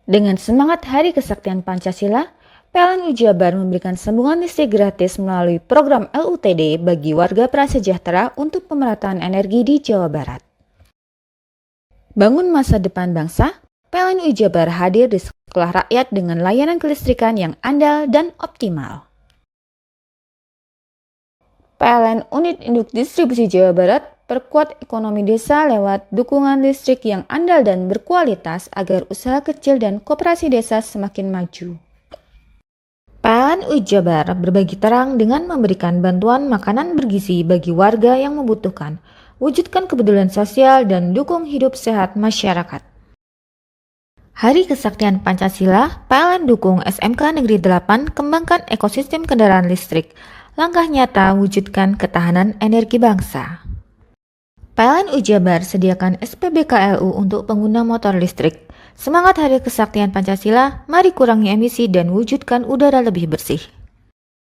Dengan semangat Hari Kesaktian Pancasila, PLN Jabar memberikan sambungan listrik gratis melalui program LUTD bagi warga prasejahtera untuk pemerataan energi di Jawa Barat. Bangun masa depan bangsa, PLN Jabar hadir di sekolah rakyat dengan layanan kelistrikan yang andal dan optimal. PLN Unit Induk Distribusi Jawa Barat perkuat ekonomi desa lewat dukungan listrik yang andal dan berkualitas agar usaha kecil dan koperasi desa semakin maju. PLN Jabar berbagi terang dengan memberikan bantuan makanan bergizi bagi warga yang membutuhkan, wujudkan kepedulian sosial dan dukung hidup sehat masyarakat. Hari Kesaktian Pancasila, PLN dukung SMK Negeri 8 kembangkan ekosistem kendaraan listrik, langkah nyata wujudkan ketahanan energi bangsa. PLN Jabar sediakan SPBKLU untuk pengguna motor listrik. Semangat Hari Kesaktian Pancasila, mari kurangi emisi dan wujudkan udara lebih bersih.